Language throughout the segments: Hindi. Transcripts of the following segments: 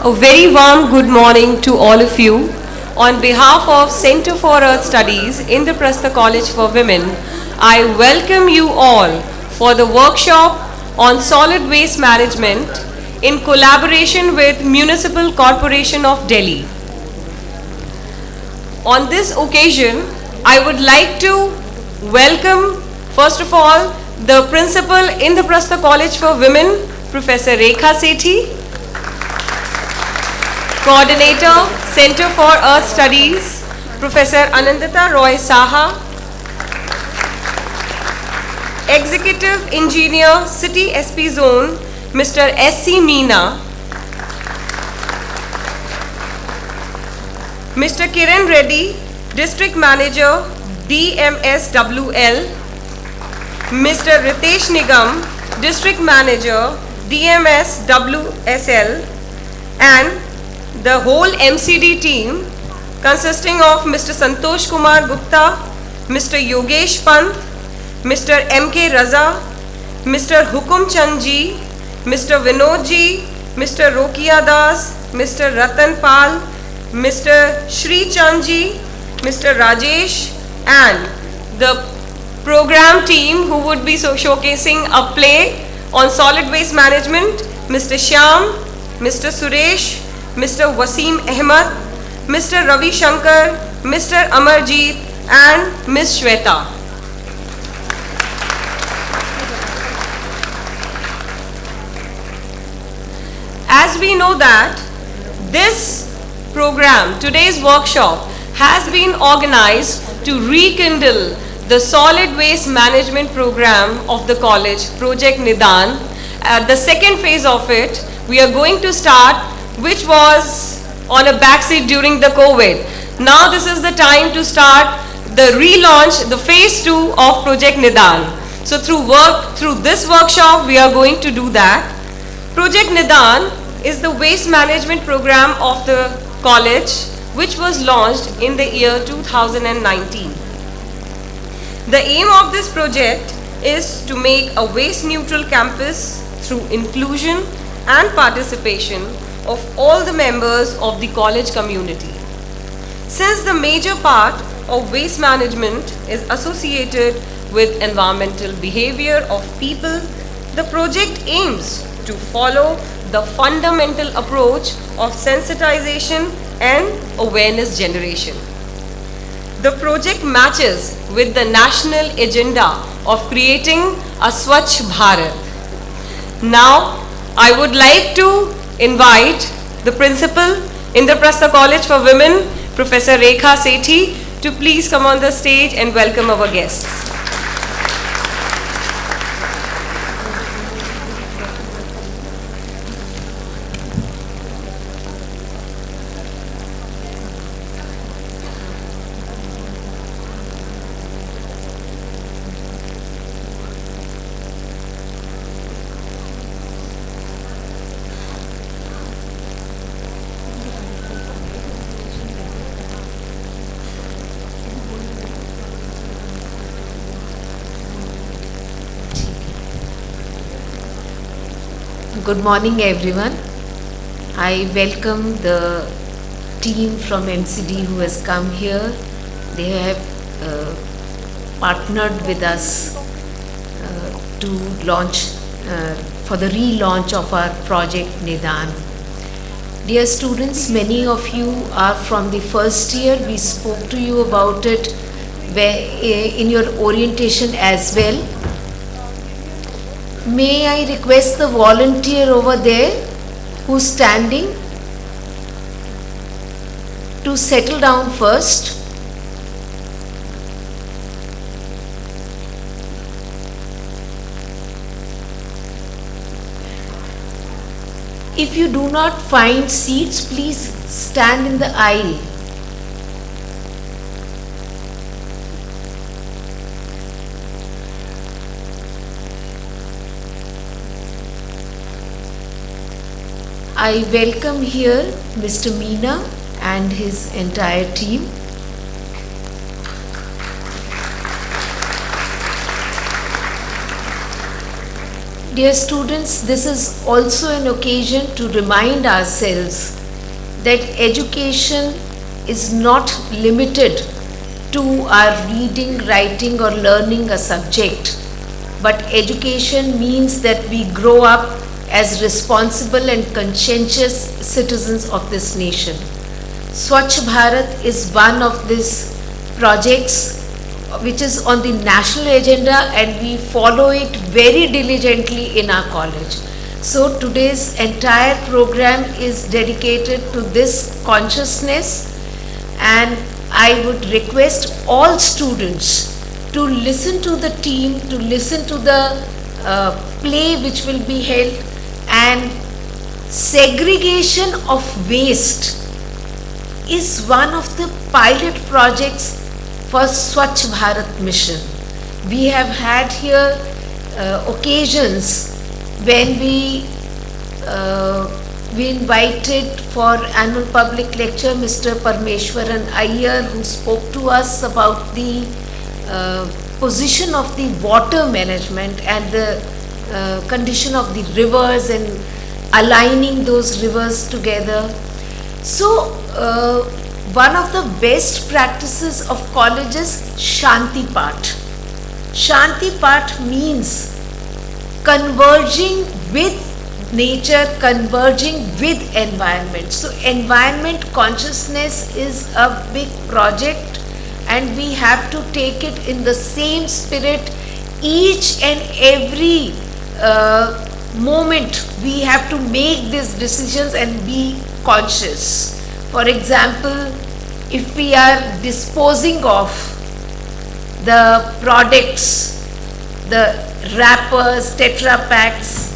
A very warm good morning to all of you. On behalf of Center for Earth Studies, Indraprastha College for Women, I welcome you all for the workshop on solid waste management in collaboration with Municipal Corporation of Delhi. On this occasion, I would like to welcome, first of all, the Principal Indraprastha College for Women, Professor Rekha Sethi, Coordinator, Center for Earth Studies, Professor Anandita Roy Saha, Executive Engineer, City SP Zone, Mr. S.C. Meena, Mr. Kiran Reddy, District Manager, DMSWL, Mr. Ritesh Nigam, District Manager, DMSWSL, and the whole MCD team consisting of Mr. Santosh Kumar Gupta, Mr. Yogesh Pant, Mr. M.K. Raza, Mr. Hukum Chand ji, Mr. Vinod ji, Mr. Rokia Das, Mr. Ratan Pal, Mr. Shri Chand ji, Mr. Rajesh, and the program team who would be showcasing a play on solid waste management, Mr. Shyam, Mr. Suresh, Mr. Wasim Ahmed, Mr. Ravi Shankar, Mr. Amarjeet, and Ms. Shweta. As we know that this program, today's workshop, has been organized to rekindle the solid waste management program of the college, Project Nidan. At the second phase of it, we are going to start, which was on a backseat during the COVID. Now this is the time to start the relaunch, the phase 2 of Project Nidan. So through this workshop, we are going to do that. Project Nidan is the waste management program of the college, which was launched in the year 2019. The aim of this project is to make a waste neutral campus through inclusion and participation of all the members of the college community. Since the major part of waste management is associated with environmental behavior of people, the project aims to follow the fundamental approach of sensitization and awareness generation. The project matches with the national agenda of creating a Swachh Bharat. Now, I would like to invite the Principal, Indraprastha College for Women, Professor Rekha Sethi, to please come on the stage and welcome our guests. Good morning everyone. I welcome the team from MCD who has come here. They have partnered with us to launch, for the relaunch of our project Nidan. Dear students, many of you are from the first year. We spoke to you about it in your orientation as well. May I request the volunteer over there who's standing to settle down first. If you do not find seats, please stand in the aisle. I welcome here Mr. Meena and his entire team. Dear students, this is also an occasion to remind ourselves that education is not limited to our reading, writing or learning a subject, but education means that we grow up as responsible and conscientious citizens of this nation. Swachh Bharat is one of these projects which is on the national agenda, and we follow it very diligently in our college. So today's entire program is dedicated to this consciousness, and I would request all students to listen to the team, to listen to the play which will be held. And segregation of waste is one of the pilot projects for Swachh Bharat mission. We have had here occasions when we invited for annual public lecture Mr. Parmeshwaran Iyer, who spoke to us about the position of the water management and the condition of the rivers and aligning those rivers together. So one of the best practices of college is Shanti Path. Shanti Path means converging with nature, converging with environment. So environment consciousness is a big project, and we have to take it in the same spirit. Each and every moment we have to make these decisions and be conscious. For example, if we are disposing of the products, the wrappers, Tetra Packs,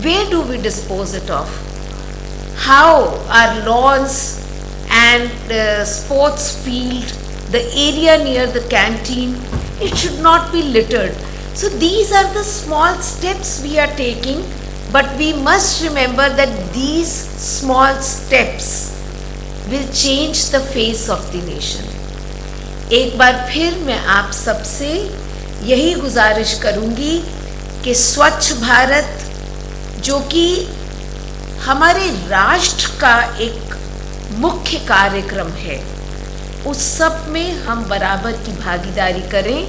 where do we dispose it of? How our lawns and sports field, the area near the canteen, it should not be littered. So these are the small steps we are taking, but we must remember that these small steps will change the face of the nation. एक बार फिर मैं आप सबसे यही गुजारिश करूंगी कि स्वच्छ भारत, जो कि हमारे राष्ट्र का एक मुख्य कार्यक्रम है, उस सब में हम बराबर की भागीदारी करें.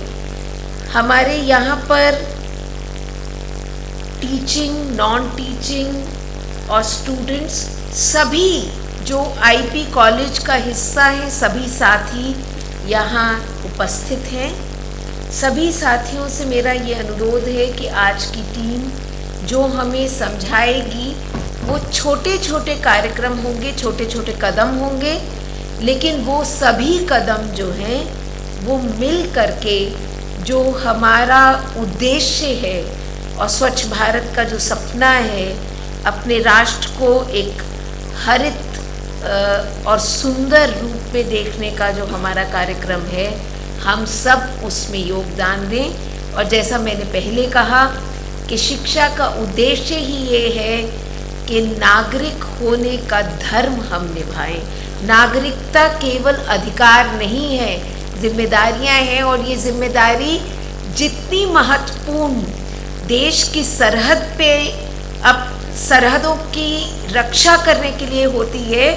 हमारे यहाँ पर टीचिंग, नॉन टीचिंग और स्टूडेंट्स सभी जो आईपी कॉलेज का हिस्सा हैं, सभी साथी यहाँ उपस्थित हैं. सभी साथियों से मेरा ये अनुरोध है कि आज की टीम जो हमें समझाएगी वो छोटे छोटे कार्यक्रम होंगे, छोटे छोटे कदम होंगे, लेकिन वो सभी कदम जो हैं वो मिल करके जो हमारा उद्देश्य है और स्वच्छ भारत का जो सपना है, अपने राष्ट्र को एक हरित और सुंदर रूप में देखने का जो हमारा कार्यक्रम है, हम सब उसमें योगदान दें. और जैसा मैंने पहले कहा कि शिक्षा का उद्देश्य ही ये है कि नागरिक होने का धर्म हम निभाएं. नागरिकता केवल अधिकार नहीं है, जिम्मेदारियां हैं, और ये जिम्मेदारी जितनी महत्वपूर्ण देश की सरहद पे अब सरहदों की रक्षा करने के लिए होती है,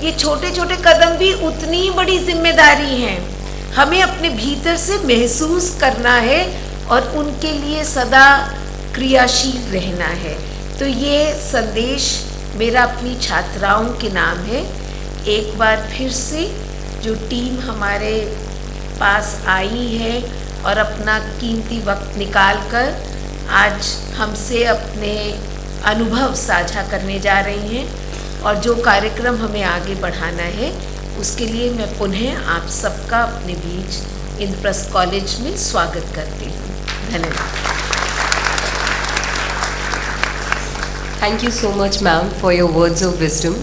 ये छोटे छोटे कदम भी उतनी बड़ी जिम्मेदारी हैं. हमें अपने भीतर से महसूस करना है और उनके लिए सदा क्रियाशील रहना है. तो ये संदेश मेरा अपनी छात्राओं के नाम है. एक बार फिर से जो टीम हमारे पास आई है और अपना कीमती वक्त निकालकर आज हमसे अपने अनुभव साझा करने जा रही हैं और जो कार्यक्रम हमें आगे बढ़ाना है, उसके लिए मैं पुनः आप सबका अपने बीच इंद्रप्रस्थ कॉलेज में स्वागत करती हूँ. धन्यवाद. Thank you so much, ma'am, for your words of wisdom.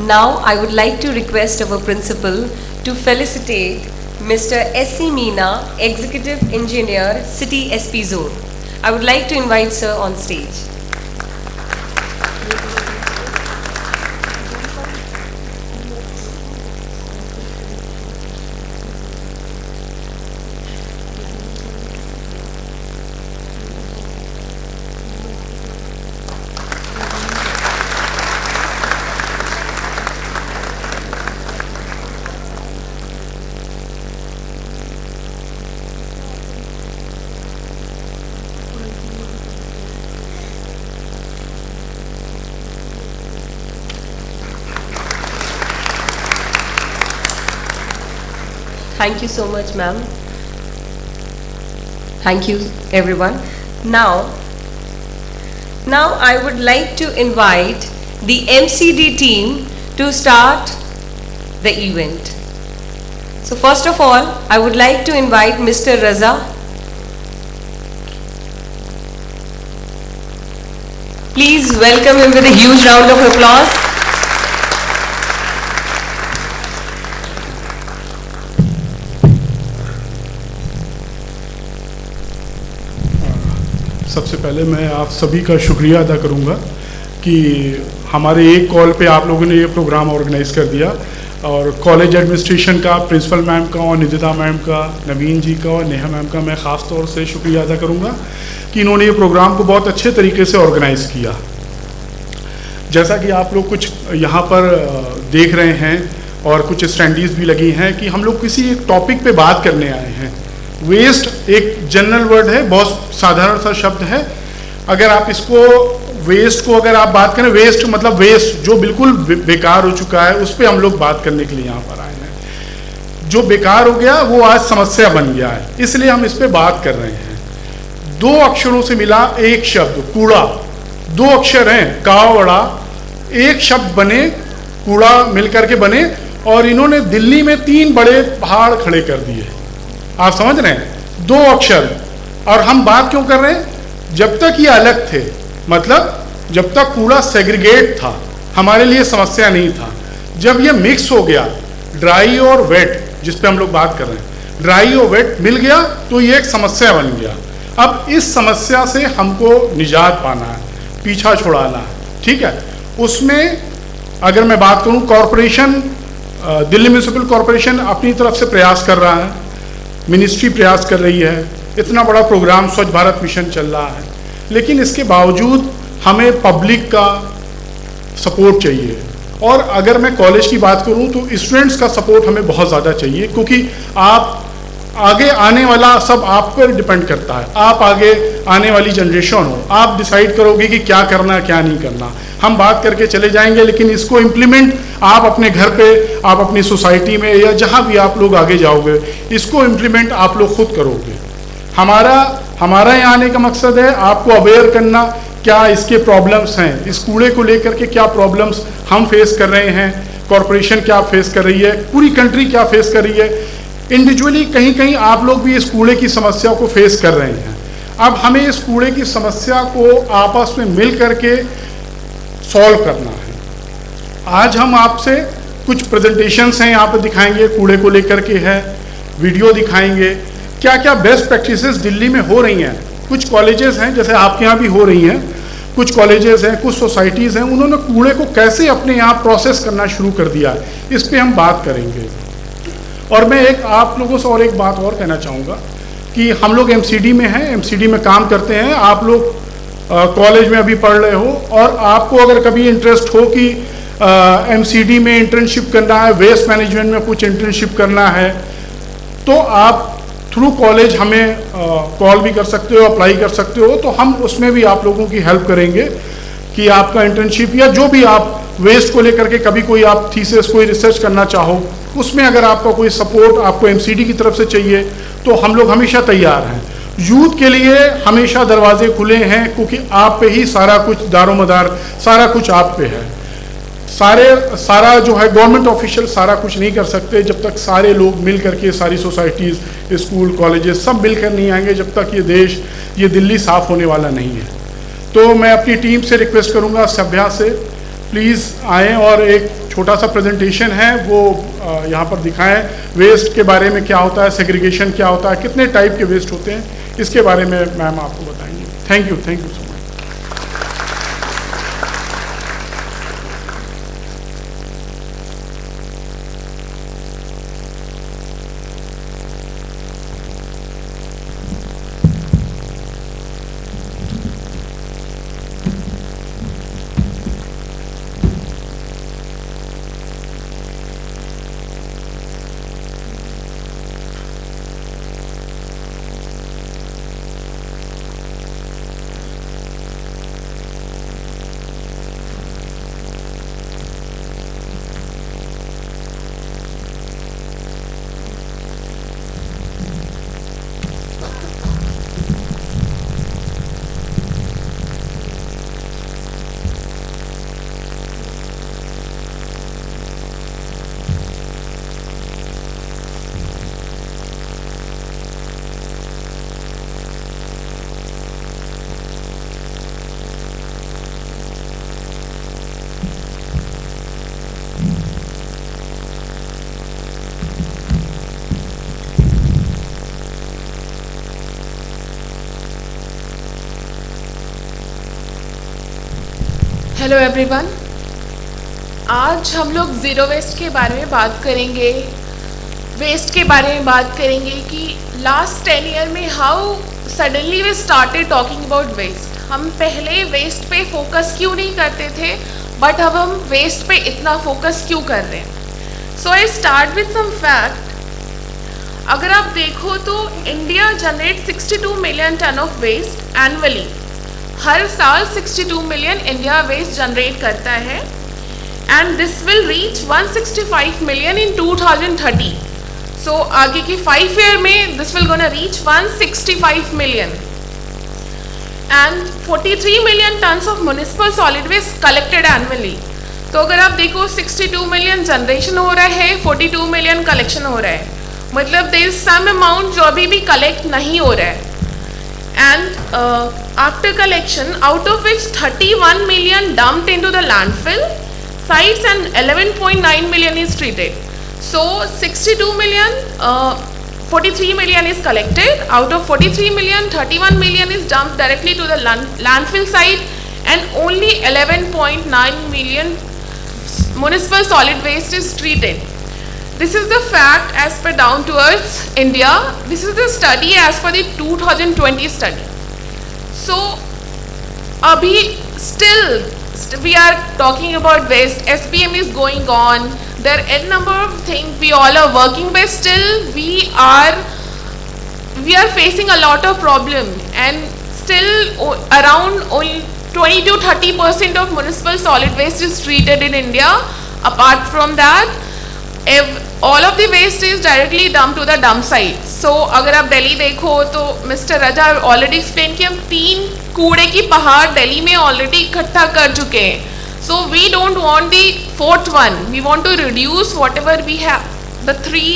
Now, I would like to request our principal to felicitate Mr. S.C. Meena, Executive Engineer, City SP Zone. I would like to invite sir on stage. Thank you so much, ma'am. Thank you, everyone. Now I would like to invite the MCD team to start the event. So first of all, I would like to invite Mr. Raza. Please welcome him with a huge round of applause. सबसे पहले मैं आप सभी का शुक्रिया अदा करूंगा कि हमारे एक कॉल पे आप लोगों ने ये प्रोग्राम ऑर्गेनाइज कर दिया, और कॉलेज एडमिनिस्ट्रेशन का, प्रिंसिपल मैम का और निधिता मैम का, नवीन जी का और नेहा मैम का मैं ख़ास तौर से शुक्रिया अदा करूंगा कि इन्होंने ये प्रोग्राम को बहुत अच्छे तरीके से ऑर्गेनाइज़ किया। जैसा कि आप लोग कुछ यहाँ पर देख रहे हैं और कुछ स्टैंडीज़ भी लगी हैं कि हम लोग किसी एक टॉपिक पे बात करने आए हैं। वेस्ट एक जनरल वर्ड है, बहुत साधारण सा शब्द है। अगर आप इसको वेस्ट को अगर आप बात करें, वेस्ट मतलब वेस्ट जो बिल्कुल बेकार हो चुका है, उस पर हम लोग बात करने के लिए यहाँ पर आए हैं। जो बेकार हो गया वो आज समस्या बन गया है, इसलिए हम इस पर बात कर रहे हैं। दो अक्षरों से मिला एक शब्द कूड़ा, दो अक्षर हैं कावड़ा, एक शब्द बने, कूड़ा मिलकर के बने, और इन्होंने दिल्ली में 3 बड़े पहाड़ खड़े कर दिए। आप समझ रहे हैं, 2 अक्षर। और हम बात क्यों कर रहे हैं? जब तक ये अलग थे, मतलब जब तक कूड़ा सेग्रीगेट था, हमारे लिए समस्या नहीं था। जब ये मिक्स हो गया, ड्राई और वेट, जिस पे हम लोग बात कर रहे हैं, ड्राई और वेट मिल गया तो ये एक समस्या बन गया। अब इस समस्या से हमको निजात पाना है, पीछा छुड़ाना है, ठीक है। उसमें अगर मैं बात करूं, कॉरपोरेशन, दिल्ली म्यूनिसिपल कॉरपोरेशन अपनी तरफ से प्रयास कर रहा है, मिनिस्ट्री प्रयास कर रही है, इतना बड़ा प्रोग्राम स्वच्छ भारत मिशन चल रहा है, लेकिन इसके बावजूद हमें पब्लिक का सपोर्ट चाहिए। और अगर मैं कॉलेज की बात करूं तो स्टूडेंट्स का सपोर्ट हमें बहुत ज़्यादा चाहिए, क्योंकि आप आगे आने वाला सब आप पर डिपेंड करता है। आप आगे आने वाली जनरेशन हो, आप डिसाइड करोगे कि क्या करना क्या नहीं करना। हम बात करके चले जाएंगे, लेकिन इसको इम्प्लीमेंट आप अपने घर पे, आप अपनी सोसाइटी में या जहाँ भी आप लोग आगे जाओगे, इसको इम्प्लीमेंट आप लोग खुद करोगे। हमारा यहाँ आने का मकसद है आपको अवेयर करना, क्या इसके प्रॉब्लम्स हैं, इस कूड़े को लेकर के क्या प्रॉब्लम्स हम फेस कर रहे हैं, कॉरपोरेशन क्या फेस कर रही है, पूरी कंट्री क्या फेस कर रही है। इंडिविजुअली कहीं कहीं आप लोग भी इस कूड़े की समस्या को फेस कर रहे हैं। अब हमें इस कूड़े की समस्या को आपस में मिल करके सॉल्व करना है। आज हम आपसे कुछ प्रेजेंटेशंस हैं यहाँ पर दिखाएंगे, कूड़े को लेकर के है, वीडियो दिखाएंगे, क्या क्या बेस्ट प्रैक्टिसेस दिल्ली में हो रही हैं। कुछ कॉलेजेस हैं, जैसे आपके यहाँ भी हो रही हैं, कुछ कॉलेजेस हैं, कुछ सोसाइटीज़ हैं, उन्होंने कूड़े को कैसे अपने यहाँ प्रोसेस करना शुरू कर दिया है, इस पर हम बात करेंगे। और मैं आप लोगों से और एक बात और कहना चाहूँगा कि हम लोग एमसीडी में हैं, एमसीडी में काम करते हैं। आप लोग कॉलेज में अभी पढ़ रहे हो, और आपको अगर कभी इंटरेस्ट हो कि एमसीडी में इंटर्नशिप करना है, वेस्ट मैनेजमेंट में कुछ इंटर्नशिप करना है, तो आप थ्रू कॉलेज हमें कॉल भी कर सकते हो, अप्लाई कर सकते हो। तो हम उसमें भी आप लोगों की हेल्प करेंगे कि आपका इंटर्नशिप या जो भी आप वेस्ट को लेकर के कभी कोई आप थीसिस, कोई रिसर्च करना चाहो, उसमें अगर आपका कोई सपोर्ट आपको एमसीडी की तरफ से चाहिए तो हम लोग हमेशा तैयार हैं। यूथ के लिए हमेशा दरवाजे खुले हैं, क्योंकि आप पे ही सारा कुछ दारोमदार, सारा कुछ आप पे है। सारा जो है गवर्नमेंट ऑफिशियल सारा कुछ नहीं कर सकते जब तक सारे लोग मिल करके, सारी सोसाइटीज़, स्कूल, कॉलेजेस सब मिलकर नहीं आएंगे, जब तक ये देश, ये दिल्ली साफ होने वाला नहीं है। तो मैं अपनी टीम से रिक्वेस्ट करूँगा, सभ्या से, प्लीज़ आएँ और एक छोटा सा प्रेजेंटेशन है वो यहाँ पर दिखाएं। वेस्ट के बारे में क्या होता है, सेग्रीगेशन क्या होता है, कितने टाइप के वेस्ट होते हैं, इसके बारे में मैम आपको बताएंगे। Thank you so much. Hello everyone, आज हम लोग ज़ीरो वेस्ट के बारे में बात करेंगे, वेस्ट के बारे में बात करेंगे कि लास्ट 10 ईयर में how suddenly we started talking about waste. हम पहले वेस्ट पे फोकस क्यों नहीं करते थे, बट अब हम वेस्ट पे इतना फोकस क्यों कर रहे हैं। So I start with some fact. अगर आप देखो तो India generate 62 million ton of waste annually. हर साल 62 मिलियन इंडिया वेस्ट जनरेट करता है and this will reach 165 million in 2030। So आगे की 5 ईयर में this will gonna reach 165 million and 43 million tons of municipal solid waste collected annually. तो अगर आप देखो 62 मिलियन जनरेशन हो रहा है, 42 मिलियन कलेक्शन हो रहा है, मतलब देयर इज सम अमाउंट जो अभी भी कलेक्ट नहीं हो रहा है। And after collection, out of which 31 million dumped into the landfill sites and 11.9 million is treated. So 62 million, 43 million is collected. Out of 43 million, 31 million is dumped directly to the landfill site and only 11.9 million municipal solid waste is treated. This is the fact as per Down to Earth India. This is the study as per the 2020 study. So, abhi still we are talking about waste. SPM is going on. There are n number of things we all are working, but still we are facing a lot of problem, and still around only 20 to 30% of municipal solid waste is treated in India. Apart from that, all of the waste is directly dumped to the dump site. So अगर आप दिल्ली देखो तो मिस्टर रजा ऑलरेडी एक्सप्लेन कि हम 3 कूड़े की पहाड़ दिल्ली में ऑलरेडी इकट्ठा कर चुके हैं। So we don't want the 4th one. We want to reduce whatever we have, the 3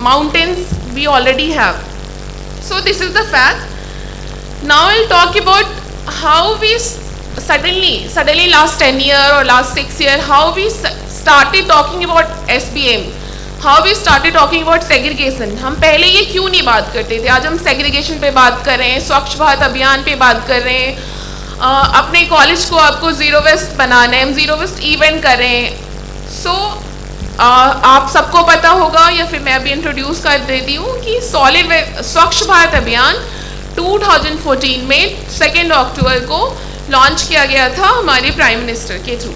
mountains we already have. So this is the fact. Now I'll talk about how we suddenly last 10 year or last 6 year, how we started talking about SPM, how we started talking about segregation. हम पहले ये क्यों नहीं बात करते थे? आज हम segregation पे बात कर रहे हैं, स्वच्छ भारत अभियान पे बात कर रहे हैं, अपने कॉलेज को आपको ज़ीरो वेस्ट बनाना है, हम ज़ीरो वेस्ट इवेंट कर रहे हैं। सो आप सबको पता होगा, या फिर मैं अभी इंट्रोड्यूस कर देती हूँ कि स्वच्छ भारत अभियान 2014 में 2 अक्टूबर को लॉन्च किया गया था हमारे प्राइम मिनिस्टर के थ्रू।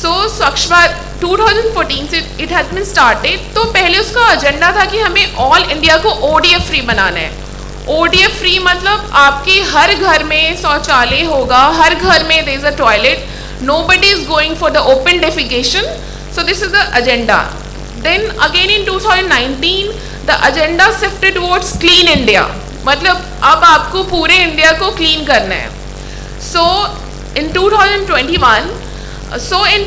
सो स्वच्छ भारत 2014 से इट हैज बीन स्टार्टेड। तो पहले उसका एजेंडा था कि हमें ऑल इंडिया को ODF फ्री बनाना है। ODF फ्री मतलब आपके हर घर में शौचालय होगा, हर घर में there is a toilet, nobody is going for the open defecation. So this is the agenda. Then again in 2019 the agenda shifted towards clean India, मतलब अब आपको पूरे इंडिया को क्लीन करना है। सो इन 2021, so in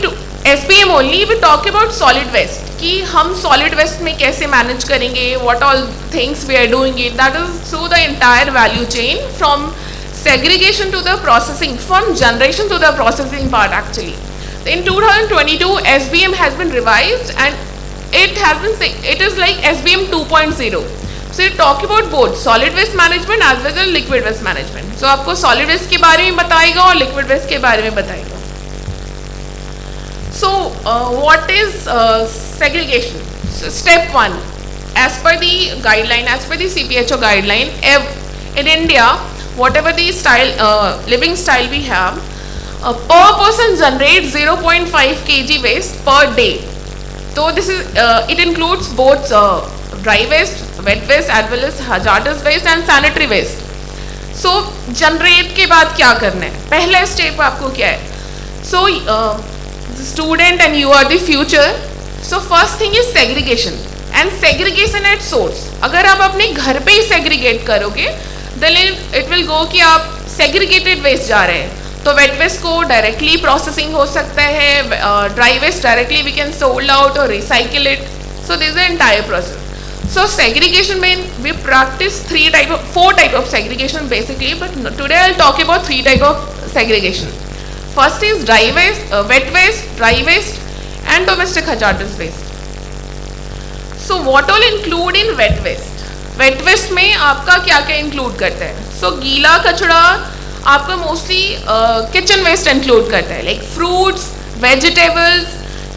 SPM only we talk about solid waste कि हम solid waste में कैसे manage करेंगे, what all things we are doing it, that is through the entire value chain from segregation to the processing, from generation to the processing part actually. In 2022 SBM has been revised and it is like SBM 2.0. So you talk about both solid waste management as well as liquid waste management. So आपको solid waste के बारे में बताएगा और liquid waste के बारे में बताएगा। So, what is segregation? So, step 1, as per the guideline, as per the CPHO guideline, in India, whatever the living style we have, per person generates 0.5 kg waste per day. So, this is it includes both dry waste, wet waste, as well as hazardous waste and sanitary waste. So, generate के बाद क्या करना है? पहला स्टेप आपको क्या है? So, student and you are the future. So first thing is segregation and segregation at source. अगर आप अपने घर पे ही segregate करोगे then it will go कि आप segregated waste जा रहे हैं, तो wet waste को directly processing हो सकता है, dry waste directly we can sold out or recycle it. So this is the entire process. So segregation mean we practice 4 type of segregation basically, but today I'll talk about 3 type of segregation. First is dry waste, wet waste, dry waste and domestic hazardous waste. So what all include in wet waste? Wet waste में आपका क्या क्या include करता है? So गीला कचरा आपका मोस्टली किचन वेस्ट इंक्लूड करता है, like fruits, vegetables,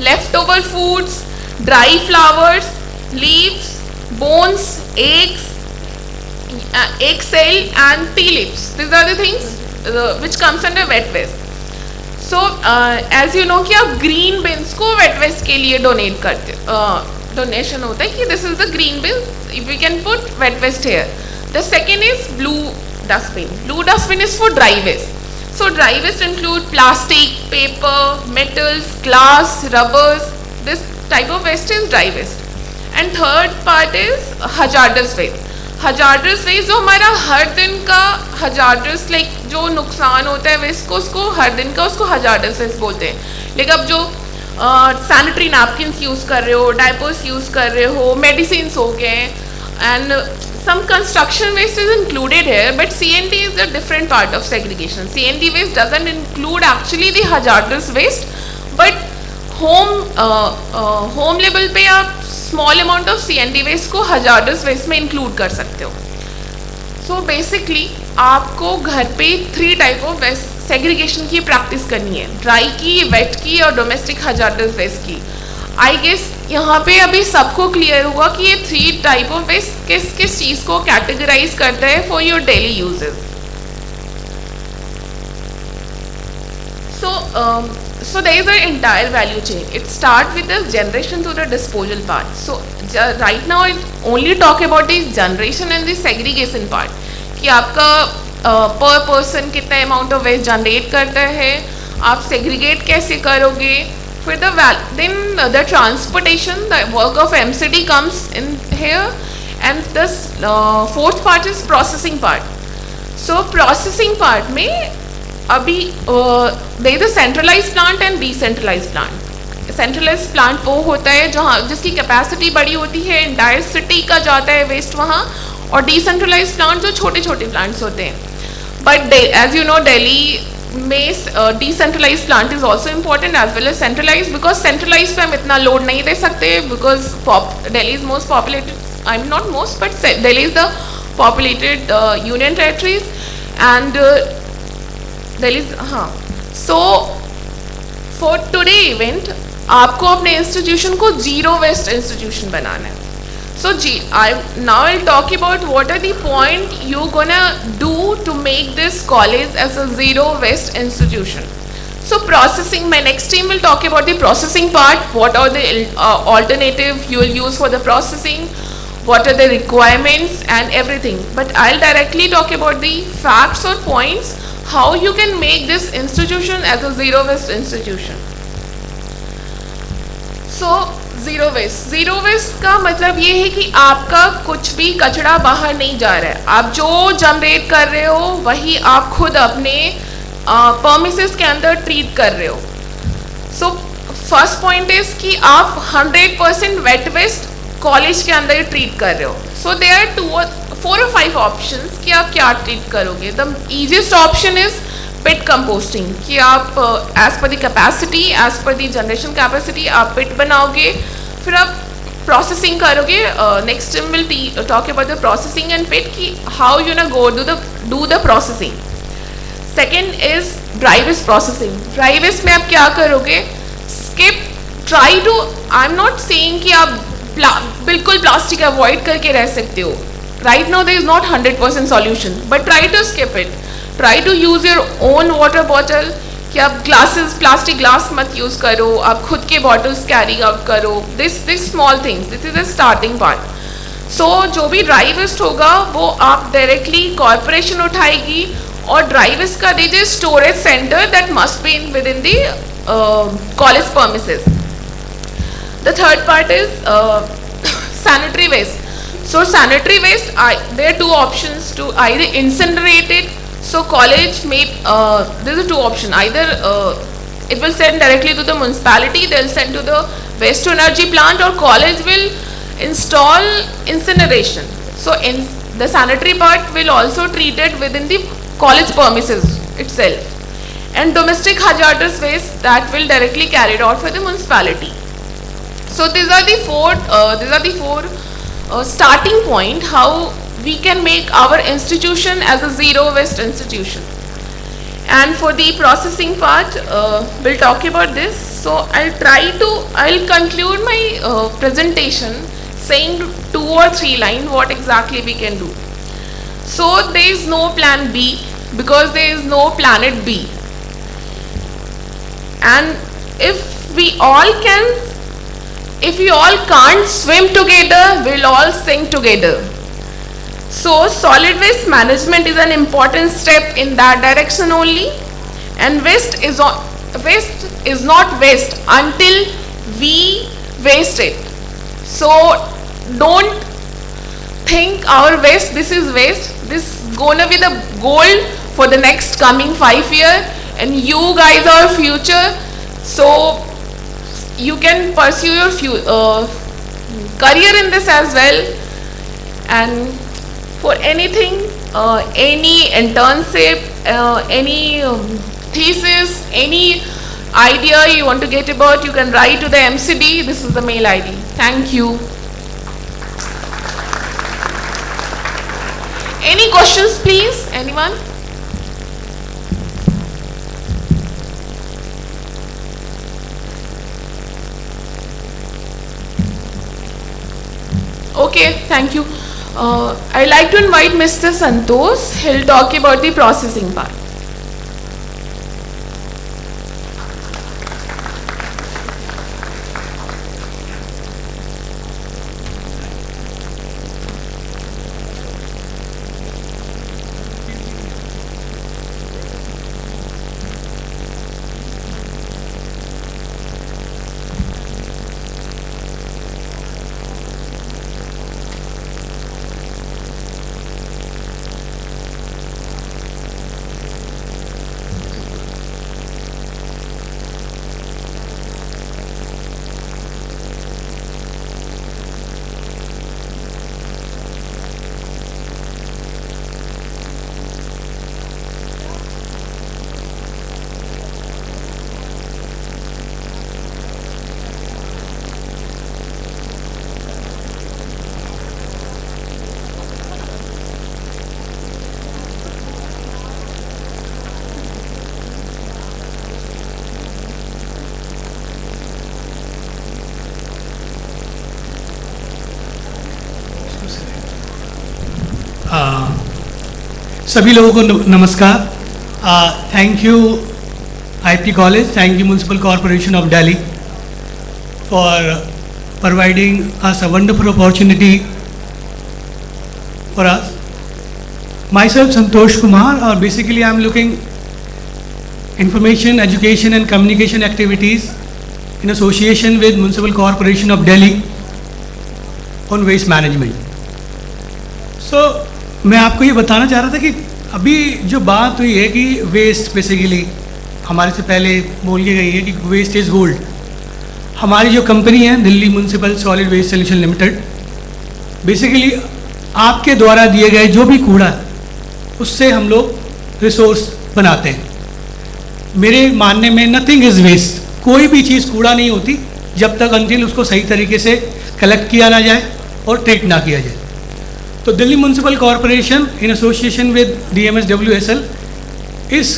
left over foods, dry flowers, leaves, bones, eggs, egg cell and tea leaves. These are the things which comes under wet waste. So as you know कि आप green bins को wet waste के लिए donate करते, donation होता है कि this is the green bin, if we can put wet waste here. The second is blue dustbin. Blue dustbin is for dry waste. So dry waste include plastic, paper, metals, glass, rubbers. This type of waste is dry waste. And third part is hazardous waste. Hazardous waste जो हमारा हर दिन का hazardous like जो नुकसान होता है वेस्ट को, उसको हर दिन का उसको hazardous waste बोलते हैं. लेकिन अब जो sanitary napkins यूज़ कर रहे हो, diapers यूज़ कर रहे हो, medicines हो गए, and some construction waste is included here, but CND is a different part of segregation. CND waste doesn't include actually the hazardous waste, but home level पे आप small amount of CND waste को hazardous waste में include कर सकते हो. So basically आपको घर पे 3 type of waste segregation की practice करनी है, dry की, wet की और domestic hazardous waste की. I guess यहाँ पे अभी सबको क्लियर होगा कि ये 3 टाइप ऑफ वेस्ट किस किस चीज़ को कैटेगराइज करता है for your daily uses. So there is an entire value chain. It starts with the generation to the disposal part. So right now I only talk about the generation and the segregation part. कि आपका per person कितना amount of waste generate करता है, आप segregate कैसे करोगे. For then the transportation, the work of MCD comes in here, and this fourth part is processing part. So processing part में अभी there is a centralized plant and decentralized plant. Centralized plant वो होता है जहाँ जिसकी capacity बड़ी होती है, entire city का जाता है waste वहाँ, और decentralized plant जो छोटे छोटे plants होते हैं. But as you know Delhi में decentralized plant is also important as well as centralized, because centralized पे हम इतना load नहीं दे सकते because Delhi is most populated, I'm not most but Delhi is the populated union territories, and Delhi is so for today event आपको अपने institution को zero waste institution बनाना है. So now I'll talk about what are the point you're gonna do to make this college as a zero waste institution. So processing, my next team will talk about the processing part. What are the alternative you will use for the processing? What are the requirements and everything? But I'll directly talk about the facts or points how you can make this institution as a zero waste institution. So zero waste का मतलब ये है कि आपका कुछ भी कचरा बाहर नहीं जा रहा है, आप जो जनरेट कर रहे हो वही आप खुद अपने परमिसेस के अंदर ट्रीट कर रहे हो. सो फर्स्ट पॉइंट इज कि आप 100% वेट वेस्ट कॉलेज के अंदर ट्रीट कर रहे हो. So there are 4 or 5 options कि आप क्या ट्रीट करोगे. The easiest option is pit composting, कि आप as per the capacity, as per the generation capacity आप पिट बनाओगे, फिर आप प्रोसेसिंग करोगे. Next time will talk about the processing and pit कि हाउ यू ना go do the processing. Second is dry waste processing. Dry waste में आप क्या करोगे, skip, try to, I am not saying कि आप बिल्कुल प्लास्टिक अवॉइड करके रह सकते हो. Right now there is not 100% solution, but try to skip it. Try to use your own water bottle, कि आप ग्लासेस, प्लास्टिक ग्लास मत यूज़ करो, आप खुद के बॉटल्स कैरी आउट करो. This small things, this is the starting part. So जो भी ड्राई वेस्ट होगा वो आप डायरेक्टली कॉर्पोरेशन उठाएगी, और ड्राई वेस्ट का दीजिए storage centre that must be in with in the college premises. The third part is sanitary waste. So sanitary waste, there are 2 options to either incinerate it. So college may, there are 2 options. Either it will send directly to the municipality, they will send to the waste to energy plant, or college will install incineration. So the sanitary part will also treat it within the college premises itself. And domestic hazardous waste, that will directly carried out for the municipality. So these are the four starting point how we can make our institution as a zero waste institution. And for the processing part, we'll talk about this. So I'll conclude my presentation saying 2 or 3 lines what exactly we can do. So there is no plan B because there is no planet B. And if we all can't swim together, we'll all sink together. So solid waste management is an important step in that direction only, and waste is not waste until we waste it. So don't think our waste, this is waste, this is gonna be the goal for the next coming 5 years, and you guys are future, so you can pursue your career in this as well. And for anything, any internship, any thesis, any idea you want to get about, you can write to the MCD. This is the mail ID. Thank you. Any questions, please? Anyone? Okay, thank you. I'd like to invite Mr. Santosh. He'll talk about the processing part. सभी लोगों को नमस्कार. Thank you IIT college, thank you municipal corporation of Delhi for providing us a wonderful opportunity for us. Myself Santosh Kumar, or basically I am looking information, education and communication activities in association with Municipal Corporation of Delhi on waste management. So मैं आपको ये बताना चाह रहा था कि अभी जो बात हुई है कि वेस्ट बेसिकली हमारे से पहले बोल के गई है कि वेस्ट इज़ गोल्ड. हमारी जो कंपनी है Delhi municipal solid waste solution limited, basically आपके द्वारा दिए गए जो भी कूड़ा है उससे हम लोग रिसोर्स बनाते हैं. मेरे मानने में नथिंग इज़ वेस्ट, कोई भी चीज़ कूड़ा नहीं होती जब तक अंतिल उसको सही तरीके से कलेक्ट किया ना जाए और ट्रीट ना किया जाए. तो Delhi municipal corporation in association with DMSWSL इस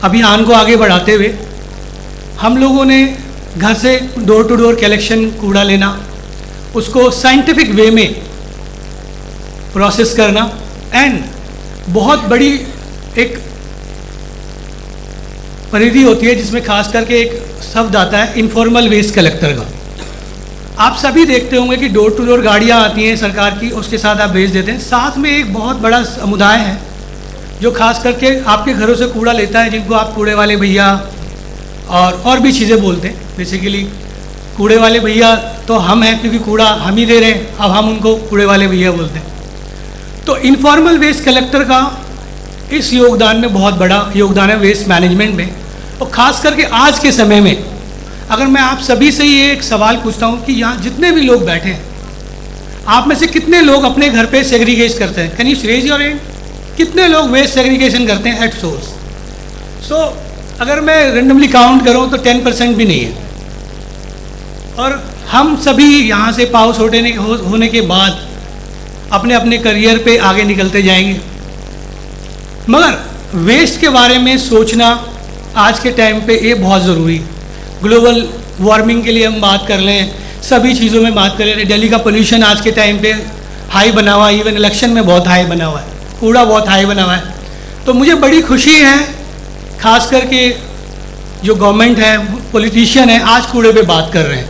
अभियान को आगे बढ़ाते हुए हम लोगों ने घर से डोर टू डोर कलेक्शन कूड़ा लेना, उसको साइंटिफिक वे में प्रोसेस करना एंड बहुत बड़ी एक परिधि होती है जिसमें खास करके एक शब्द आता है इनफॉर्मल वेस्ट कलेक्टर का. आप सभी देखते होंगे कि डोर टू डोर गाड़ियाँ आती हैं सरकार की, उसके साथ आप भेज देते हैं. साथ में एक बहुत बड़ा समुदाय है जो खास करके आपके घरों से कूड़ा लेता है, जिनको आप कूड़े वाले भैया और भी चीज़ें बोलते हैं. बेसिकली कूड़े वाले भैया तो हम हैं क्योंकि कूड़ा हम ही दे रहे हैं, अब हम उनको कूड़े वाले भैया बोलते हैं. तो इनफॉर्मल वेस्ट कलेक्टर का इस योगदान में बहुत बड़ा योगदान है वेस्ट मैनेजमेंट में. और ख़ास करके आज के समय में अगर मैं आप सभी से ये एक सवाल पूछता हूँ कि यहाँ जितने भी लोग बैठे हैं, आप में से कितने लोग अपने घर पे सेग्रीगेट करते हैं? Can you raise your hand? कितने लोग वेस्ट सेग्रीगेशन करते हैं एट सोर्स? सो अगर मैं रेंडमली काउंट करूँ तो 10% भी नहीं है. और हम सभी यहाँ से पाउस होने के बाद अपने अपने करियर पे आगे निकलते जाएंगे. मगर वेस्ट के बारे में सोचना आज के टाइम पे ये बहुत ज़रूरी है। ग्लोबल वार्मिंग के लिए हम बात कर लें, सभी चीज़ों में बात करें, दिल्ली का पोल्यूशन आज के टाइम पे हाई बना हुआ है, इवन इलेक्शन में बहुत हाई बना हुआ है, कूड़ा बहुत हाई बना हुआ है। तो मुझे बड़ी खुशी है, खास करके जो गवर्नमेंट है, पॉलिटिशियन है, आज कूड़े पे बात कर रहे हैं,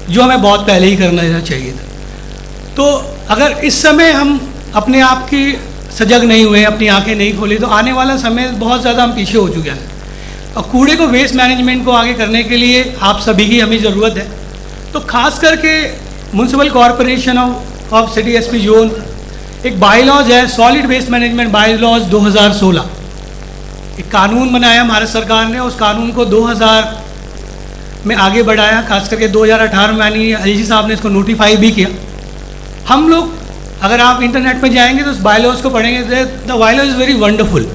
जो हमें बहुत पहले ही करना चाहिए था। तो अगर इस समय हम अपने आप की सजग नहीं हुए, अपनी आंखें नहीं खोली, तो आने वाला समय बहुत ज़्यादा हम पीछे हो चुके हैं। और कूड़े को, वेस्ट मैनेजमेंट को आगे करने के लिए आप सभी की हमें ज़रूरत है। तो खास करके municipal corporation of city SP zone एक बाईलॉज है, सॉलिड वेस्ट मैनेजमेंट बाईलॉज 2016, एक कानून बनाया भारत सरकार ने। उस कानून को 2000 में आगे बढ़ाया, खास करके 2018 में माननीय आईजी साहब ने इसको नोटिफाई भी किया। हम लोग, अगर आप इंटरनेट पे जाएंगे तो उस बायलॉज को पढ़ेंगे, the bylaws is very wonderful.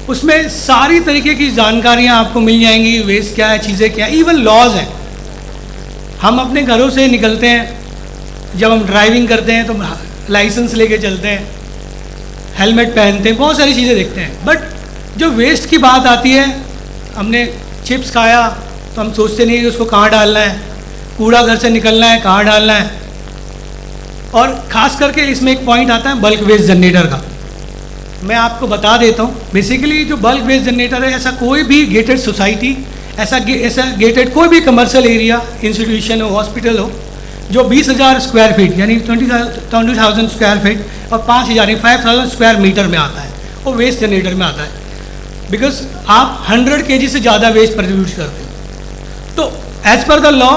उसमें सारी तरीके की जानकारियाँ आपको मिल जाएंगी, वेस्ट क्या है, चीज़ें क्या है, इवन लॉज हैं। हम अपने घरों से निकलते हैं, जब हम ड्राइविंग करते हैं तो लाइसेंस लेके चलते हैं, हेलमेट पहनते हैं, बहुत सारी चीज़ें देखते हैं। बट जो वेस्ट की बात आती है, हमने चिप्स खाया तो हम सोचते नहीं कि उसको कहाँ डालना है, कूड़ा घर से निकलना है, कहाँ डालना है। और ख़ास करके इसमें एक पॉइंट आता है बल्क वेस्ट जनरेटर का। मैं आपको बता देता हूँ, बेसिकली जो बल्क वेस्ट जनरेटर है, ऐसा कोई भी गेटेड सोसाइटी, ऐसा गेटेड कोई भी कमर्शियल एरिया, इंस्टीट्यूशन हो, हॉस्पिटल हो, जो 20,000 स्क्वायर फीट यानी 20,000 स्क्वायर फीट और 5,000 स्क्वायर मीटर में आता है, वो वेस्ट जनरेटर में आता है। बिकॉज आप 100 kg से ज़्यादा वेस्ट प्रोड्यूस करते हो। तो एज पर द लॉ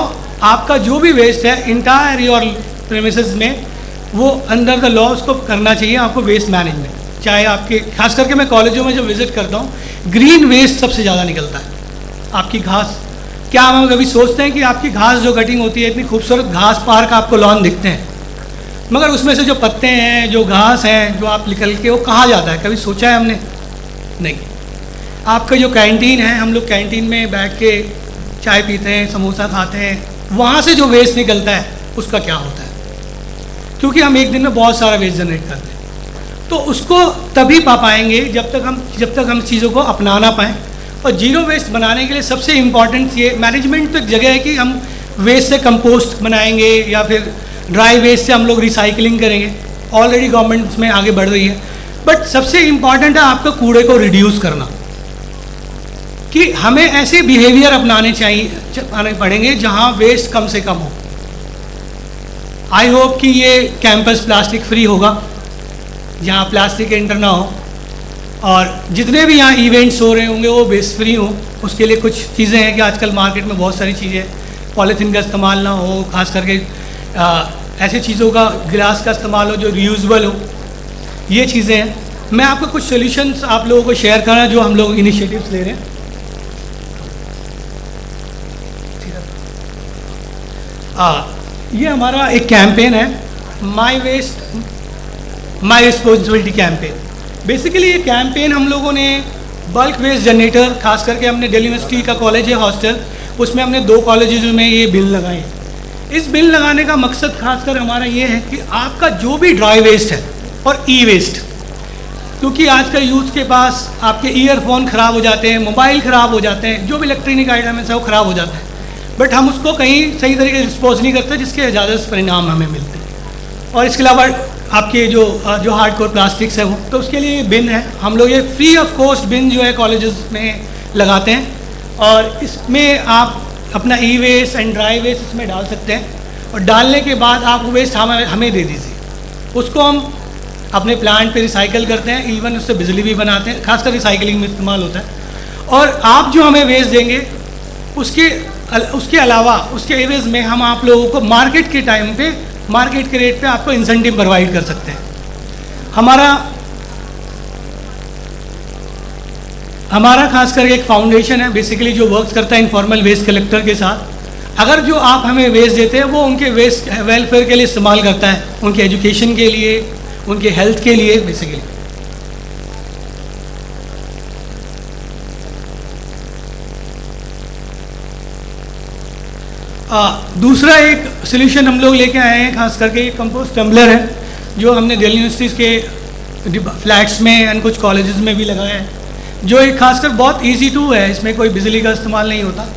आपका जो भी वेस्ट है इंटायर योर प्रेमिसेस में, वो अंडर द लॉ उसको करना चाहिए आपको वेस्ट मैनेजमेंट। चाहे आपके, खास करके मैं कॉलेजों में जब विजिट करता हूँ, ग्रीन वेस्ट सबसे ज़्यादा निकलता है। आपकी घास, क्या हम कभी सोचते हैं कि आपकी घास जो कटिंग होती है, इतनी खूबसूरत घास पार्क आपको लॉन दिखते हैं, मगर उसमें से जो पत्ते हैं, जो घास हैं, जो आप निकल के, वो कहाँ जाता है, कभी सोचा है हमने? नहीं। आपका जो कैंटीन है, हम लोग कैंटीन में बैठ के चाय पीते हैं, समोसा खाते हैं, वहाँ से जो वेस्ट निकलता है उसका क्या होता है? क्योंकि हम एक दिन में बहुत सारा वेस्ट जनरेट करते हैं। तो उसको तभी पा पाएंगे जब तक हम चीज़ों को अपनाना पाएँ। और जीरो वेस्ट बनाने के लिए सबसे इम्पॉर्टेंट ये मैनेजमेंट तो एक जगह है कि हम वेस्ट से कंपोस्ट बनाएंगे या फिर ड्राई वेस्ट से हम लोग रिसाइकलिंग करेंगे। ऑलरेडी गवर्नमेंट उसमें आगे बढ़ रही है। बट सबसे इम्पॉर्टेंट है आपको कूड़े को रिड्यूस करना, कि हमें ऐसे बिहेवियर अपनाने पड़ेंगे जहाँ वेस्ट कम से कम हो। आई होप कि ये कैंपस प्लास्टिक फ्री होगा, जहाँ प्लास्टिक एंटर ना हो, और जितने भी यहाँ इवेंट्स हो रहे होंगे वो वेस्ट फ्री हो। उसके लिए कुछ चीज़ें हैं कि आजकल मार्केट में बहुत सारी चीज़ें, पॉलीथीन का इस्तेमाल ना हो, खास करके ऐसे चीज़ों का, गिलास का इस्तेमाल हो जो रीयूजेबल हो, ये चीज़ें हैं। मैं आपको कुछ सोल्यूशंस आप लोगों को शेयर करना जो हम लोग इनिशिएटिव्स ले रहे हैं। ये हमारा एक कैंपेन है, my waste my responsibility campaign. Basically ये कैंपेन हम लोगों ने बल्क वेस्ट जनरेटर, खास करके हमने दिल्ली यूनिवर्सिटी का कॉलेज है हॉस्टल, उसमें हमने 2 कॉलेजेस में ये बिल लगाए हैं। इस बिल लगाने का मकसद खासकर हमारा ये है कि आपका जो भी ड्राई वेस्ट है और ई वेस्ट, क्योंकि आजकल यूथ के पास आपके ईयरफोन ख़राब हो जाते हैं, मोबाइल ख़राब हो जाते हैं, जो भी इलेक्ट्रॉनिक आइटम है वो ख़राब हो जाता है, बट हम उसको कहीं सही तरीके से डिस्पोज नहीं करते, जिसके ज़्यादा परिणाम हमें मिलते हैं। और इसके अलावा आपके जो हार्डकोर प्लास्टिक्स है वो, तो उसके लिए ये बिन है, हम लोग ये फ्री ऑफ कॉस्ट बिन जो है कॉलेजेस में लगाते हैं, और इसमें आप अपना ई वेस्ट एंड ड्राई वेस्ट इसमें डाल सकते हैं, और डालने के बाद आप वो वेस्ट हमें दे दीजिए, उसको हम अपने प्लांट पे रिसाइकल करते हैं, इवन उससे बिजली भी बनाते हैं, खासकर रिसाइकलिंग में इस्तेमाल होता है। और आप जो हमें वेस्ट देंगे उसके अलावा उसके एवज में हम आप लोगों को मार्केट के टाइम पे, मार्केट के रेट पे आपको इंसेंटिव प्रोवाइड कर सकते हैं। हमारा खास करके एक फाउंडेशन है बेसिकली जो वर्क करता है इनफॉर्मल वेस्ट कलेक्टर के साथ। अगर जो आप हमें वेस्ट देते हैं वो उनके वेस्ट वेलफेयर के लिए इस्तेमाल करता है, उनके एजुकेशन के लिए, उनके हेल्थ के लिए बेसिकली। दूसरा एक सोल्यूशन हम लोग लेके आए हैं, खास करके एक कंपोस्ट टम्बलर है जो हमने दिल्ली यूनिवर्सिटी के फ्लैट्स में एंड कुछ कॉलेजेस में भी लगाया है। जो एक खासकर बहुत इजी टू है, इसमें कोई बिजली का इस्तेमाल नहीं होता,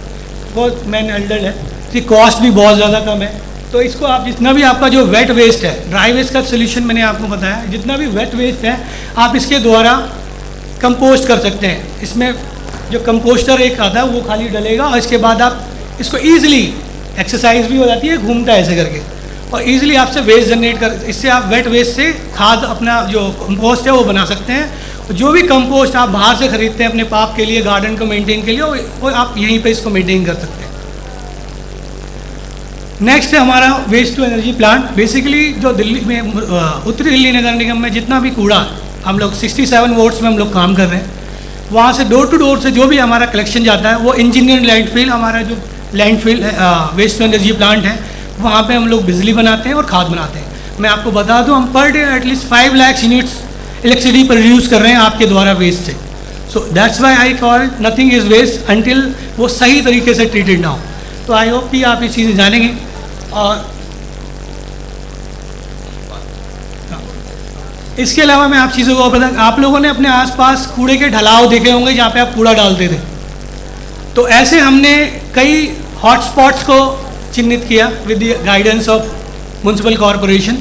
बहुत मैन हेल्डेड है, इसकी कॉस्ट भी बहुत ज़्यादा कम है। तो इसको आप जितना भी आपका जो वेट वेस्ट है, ड्राई वेस्ट का सोल्यूशन मैंने आपको बताया, जितना भी वेट वेस्ट है आप इसके द्वारा कंपोस्ट कर सकते हैं। इसमें जो कंपोस्टर एक आता है वो खाली डलेगा और इसके बाद आप इसको ईजिली, एक्सरसाइज भी हो जाती है, घूमता है ऐसे करके, और ईजिली आपसे वेस्ट जनरेट कर, इससे आप वेट वेस्ट से खाद अपना जो कंपोस्ट है वो बना सकते हैं। जो भी कंपोस्ट आप बाहर से खरीदते हैं अपने पार्क के लिए, गार्डन को मेंटेन के लिए, वो आप यहीं पे इसको मेंटेन कर सकते हैं। नेक्स्ट है हमारा waste to energy plant. Basically जो दिल्ली में उत्तरी दिल्ली नगर निगम में जितना भी कूड़ा, हम लोग 67 वार्ड्स में हम लोग काम कर रहे हैं, वहाँ से डोर टू डोर से जो भी हमारा कलेक्शन जाता है वो इंजीनियर्ड लैंडफिल, हमारा जो landfill waste to energy plant है, वहाँ पे हम लोग बिजली बनाते हैं और खाद बनाते हैं। मैं आपको बता दूँ, हम per day at least 5 lakh units electricity produce कर रहे हैं आपके द्वारा वेस्ट से। So that's why I call nothing is waste until वो सही तरीके से ट्रीटेड ना हो। तो आई होप कि आप ये चीज़ें जानेंगे। और इसके अलावा मैं आप चीज़ों को बता, आप लोगों ने अपने आसपास कूड़े के ढलाव देखे होंगे जहाँ पे आप कूड़ा डालते थे। तो ऐसे हमने कई हॉटस्पॉट्स को चिन्हित किया with the guidance of municipal corporation.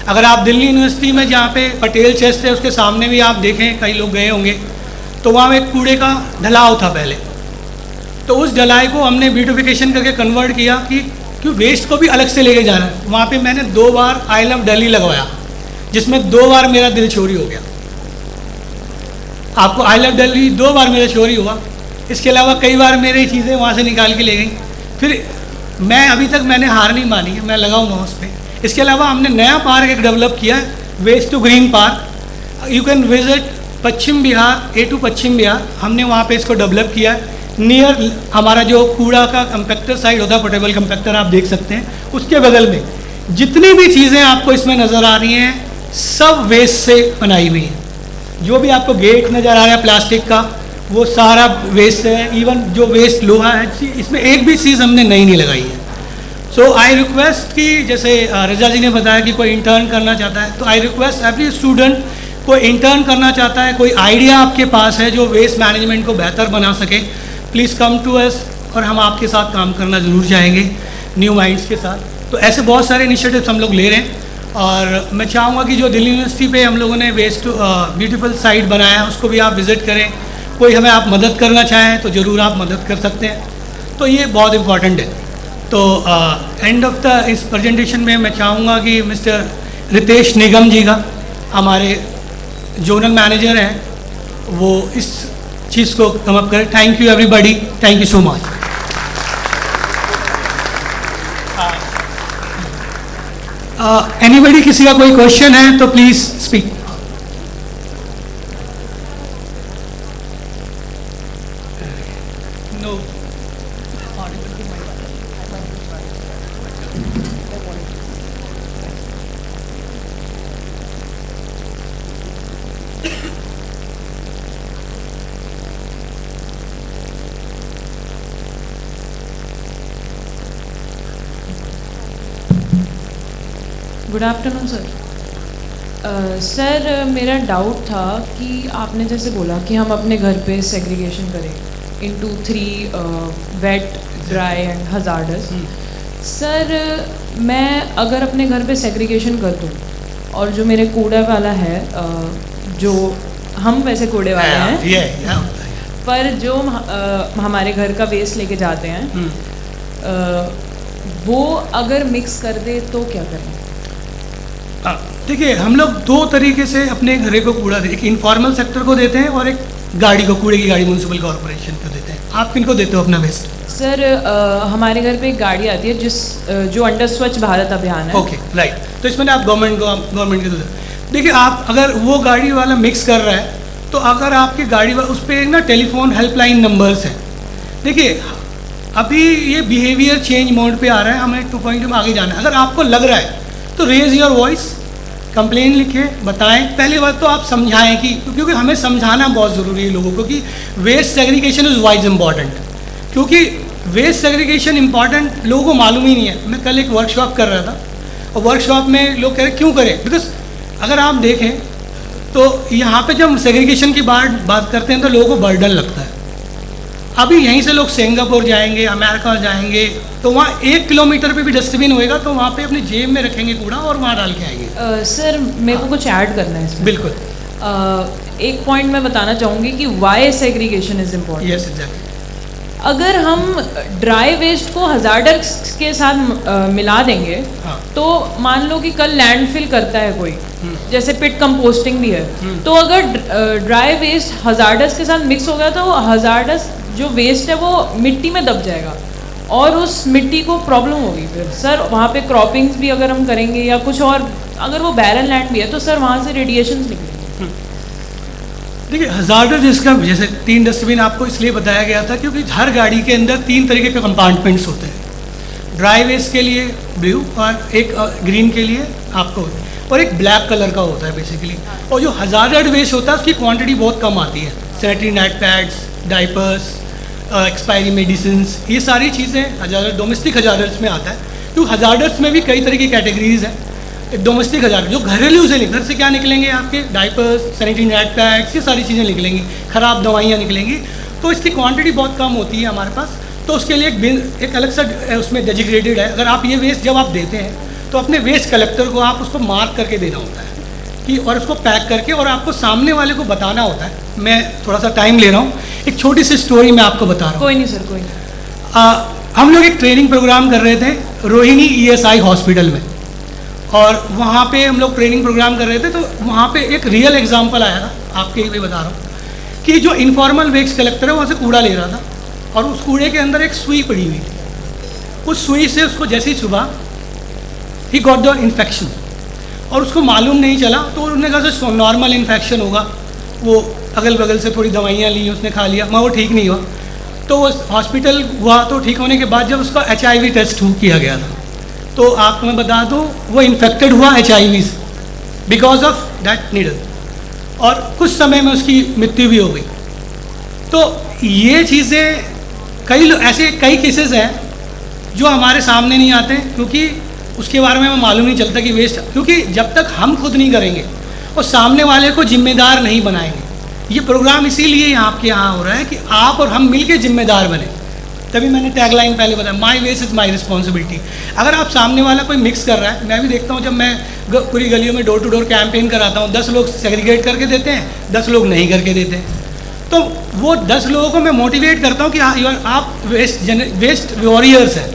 अगर आप दिल्ली यूनिवर्सिटी में जहाँ पे पटेल चेस्ट है उसके सामने भी आप देखें, कई लोग गए होंगे, तो वहाँ एक कूड़े का ढलाव था पहले। तो उस ढलाई को हमने ब्यूटिफिकेशन करके कन्वर्ट किया कि क्यों वेस्ट को भी अलग से लेके जाना है। वहाँ पे मैंने 2 बार आई लव दिल्ली लगवाया, जिसमें 2 बार मेरा दिल चोरी हो गया। आपको आई लव दिल्ली 2 बार मेरा चोरी हुआ। इसके अलावा कई बार मेरी चीज़ें वहाँ से निकाल के ले गई। फिर मैं अभी तक मैंने हार नहीं मानी है, मैं लगाऊंगा उस पर। इसके अलावा हमने नया पार्क एक डेवलप किया है, waste to green park. You can visit Paschim Vihar, A2 Paschim Vihar, हमने वहाँ पे इसको डेवलप किया है। नियर हमारा जो कूड़ा का कंपैक्टर साइड होता है, पोर्टेबल कंपैक्टर आप देख सकते हैं, उसके बगल में जितनी भी चीज़ें आपको इसमें नज़र आ रही हैं सब वेस्ट से बनाई हुई है। जो भी आपको गेट नज़र आ रहा है प्लास्टिक का, वो सारा वेस्ट है। इवन जो वेस्ट लोहा है, इसमें एक भी चीज़ हमने नई नहीं लगाई है। सो आई रिक्वेस्ट कि जैसे रजा जी ने बताया कि कोई इंटर्न करना चाहता है, तो आई रिक्वेस्ट एवरी स्टूडेंट, कोई इंटर्न करना चाहता है, कोई आइडिया आपके पास है जो वेस्ट मैनेजमेंट को बेहतर बना सके, प्लीज़ कम टू अस और हम आपके साथ काम करना ज़रूर चाहेंगे न्यू माइंड्स के साथ। तो ऐसे बहुत सारे इनिशिएटिव्स हम लोग ले रहे हैं और मैं चाहूँगा कि जो दिल्ली यूनिवर्सिटी पे हम लोगों ने वेस्ट ब्यूटीफुल साइट बनाया है उसको भी आप विज़िट करें। कोई हमें आप मदद करना चाहें तो ज़रूर आप मदद कर सकते हैं। तो ये बहुत इम्पॉर्टेंट है। तो एंड ऑफ द इस प्रेजेंटेशन में मैं चाहूँगा कि मिस्टर रितेश निगम जी का, हमारे जोनल मैनेजर हैं, वो इस चीज़ को कम अप करें। Thank you everybody, thank you so much. Anybody, किसी का कोई क्वेश्चन है तो please speak. No. Good afternoon sir. Sir मेरा डाउट था कि आपने जैसे बोला कि हम अपने घर पे सेग्रीगेशन करें into 3 wet, dry and hazardous. Sir मैं अगर अपने घर पे सेग्रीगेशन कर दूँ और जो मेरे कूड़ा वाला है, जो हम वैसे कूड़े वाले हैं, पर जो हमारे घर का वेस्ट लेके जाते हैं, वो अगर मिक्स कर दे तो क्या करें? देखिए, हम लोग 2 तरीके से अपने घरे को कूड़ा देते, एक इनफॉर्मल सेक्टर को देते हैं और एक गाड़ी को, कूड़े की गाड़ी म्युनिसिपल कॉर्पोरेशन को देते हैं। आप किनको देते हो अपना वेस्ट? सर हमारे घर पे एक गाड़ी आती है जो अंडर स्वच्छ भारत अभियान है। Okay, right. तो इसमें आप गवर्नमेंट को देते। देखिए, आप अगर वो गाड़ी वाला मिक्स कर रहा है तो अगर आपकी गाड़ी उस पर ना टेलीफोन हेल्पलाइन नंबर्स हैं। देखिए, अभी ये बिहेवियर चेंज मोड पे आ रहा है, हमें 2 पॉइंट में आगे जाना है। अगर आपको लग रहा है तो रेज योर वॉइस, कंप्लेन लिखें, बताएं। पहली बात तो आप समझाएं कि, क्योंकि हमें समझाना बहुत ज़रूरी है लोगों को कि waste segregation is wise important. क्योंकि वेस्ट सेग्रीगेशन इम्पॉर्टेंट लोगों को मालूम ही नहीं है। मैं कल एक वर्कशॉप कर रहा था और वर्कशॉप में लोग कह रहे क्यों करें, बिकॉज अगर आप देखें तो यहाँ पे जब सेग्रीगेशन की बात करते हैं तो लोगों को बर्डन लगता है। अभी यहीं से लोग सिंगापुर जाएंगे, अमेरिका जाएंगे, तो वहाँ 1 किलोमीटर पे भी डस्टबिन होएगा तो वहाँ पे अपनी जेब में रखेंगे कूड़ा और वहाँ डाल के आएंगे। सर मेरे को कुछ ऐड करना है इसमें। बिल्कुल। एक पॉइंट मैं बताना चाहूँगी कि why segregation is important. Yes exactly. अगर हम ड्राई वेस्ट को हजार्डस के साथ मिला देंगे, हाँ। तो मान लो कि कल लैंडफिल करता है कोई, जैसे पिट कंपोस्टिंग भी है, तो अगर ड्राई वेस्ट हजार्डस के साथ मिक्स हो गया तो हजार्डस जो वेस्ट है वो मिट्टी में दब जाएगा और उस मिट्टी को प्रॉब्लम होगी। फिर सर वहाँ पे क्रॉपिंग्स भी अगर हम करेंगे या कुछ और, अगर वो बैरन लैंड भी है तो सर वहाँ से रेडिएशन निकलेंगे। देखिए हजार्डस जिसका जैसे 3 डस्टबिन आपको इसलिए बताया गया था क्योंकि हर गाड़ी के अंदर 3 तरीके के कंपार्टमेंट्स होते हैं। ड्राई वेस्ट के लिए ब्लू और एक ग्रीन के लिए आपको, और एक ब्लैक कलर का होता है बेसिकली। और जो हजार्ड वेस्ट होता है उसकी क्वांटिटी बहुत कम आती है। सैनिटरी नैट पैड्स, डाइपर्स, एक्सपायरी मेडिसिन, ये सारी चीज़ें हजार्ड डोमेस्टिक हजार्ड्स में आता है। क्योंकि हजार्ड्स में भी कई तरह की कैटेगरीज हैं। डोमेस्टिक हजार्ड जो घरेलू से घर से क्या निकलेंगे, आपके डाइपर्स, सैनिटरी नैट पैड्स, ये सारी चीज़ें निकलेंगी, ख़राब दवाइयाँ निकलेंगी, तो इसकी क्वांटिटी बहुत कम होती है हमारे पास। तो उसके लिए एक अलग सा उसमें डेजिग्रेटेड है। अगर आप ये वेस्ट जब आप देते हैं तो अपने वेस्ट कलेक्टर को आप उसको मार्क करके देना होता है कि, और उसको पैक करके, और आपको सामने वाले को बताना होता है। मैं थोड़ा सा टाइम ले रहा हूँ, एक छोटी सी स्टोरी मैं आपको बता रहा हूँ। कोई नहीं सर, कोई नहीं। हम लोग एक ट्रेनिंग प्रोग्राम कर रहे थे रोहिणी ESI हॉस्पिटल में, और वहाँ पे हम लोग ट्रेनिंग प्रोग्राम कर रहे थे। तो वहाँ पे एक रियल एग्जांपल आया था, आपके लिए बता रहा हूँ कि जो इनफॉर्मल वेस्ट कलेक्टर है वहाँ से कूड़ा ले रहा था और उस कूड़े के अंदर एक सुई पड़ी हुई थी। उस सुई से उसको जैसे ही छुआ, ही गॉट द इन्फेक्शन, और उसको मालूम नहीं चला। तो उन्होंने कहा सर नॉर्मल इन्फेक्शन होगा, वो अगल बगल से थोड़ी दवाइयाँ ली, उसने खा लिया, मगर वो ठीक नहीं हुआ। तो वो हॉस्पिटल हुआ, तो ठीक होने के बाद जब उसका HIV टेस्ट किया गया था, तो आपको मैं बता दूँ वो इन्फेक्टेड हुआ HIV से बिकॉज ऑफ दैट नीडल, और कुछ समय में उसकी मृत्यु भी हो गई। तो ये चीज़ें ऐसे कई केसेस हैं जो हमारे सामने नहीं आते क्योंकि उसके बारे में हमें मालूम नहीं चलता कि वेस्ट, क्योंकि जब तक हम खुद नहीं करेंगे और सामने वाले को जिम्मेदार नहीं बनाएंगे। ये प्रोग्राम इसीलिए यहाँ आपके यहाँ हो रहा है कि आप और हम मिलके जिम्मेदार बने। तभी मैंने टैगलाइन पहले बताया, माई वेस्ट इज़ माई रिस्पॉन्सिबिलिटी। अगर आप सामने वाला कोई मिक्स कर रहा है, मैं भी देखता हूँ जब मैं पूरी गलियों में डोर टू डोर कैंपेन कराता हूँ, 10 लोग सेग्रीगेट करके देते हैं, 10 लोग नहीं करके देते हैं। तो वो 10 लोगों को मैं मोटिवेट करता हूँ कि आप वेस्ट वॉरियर्स हैं।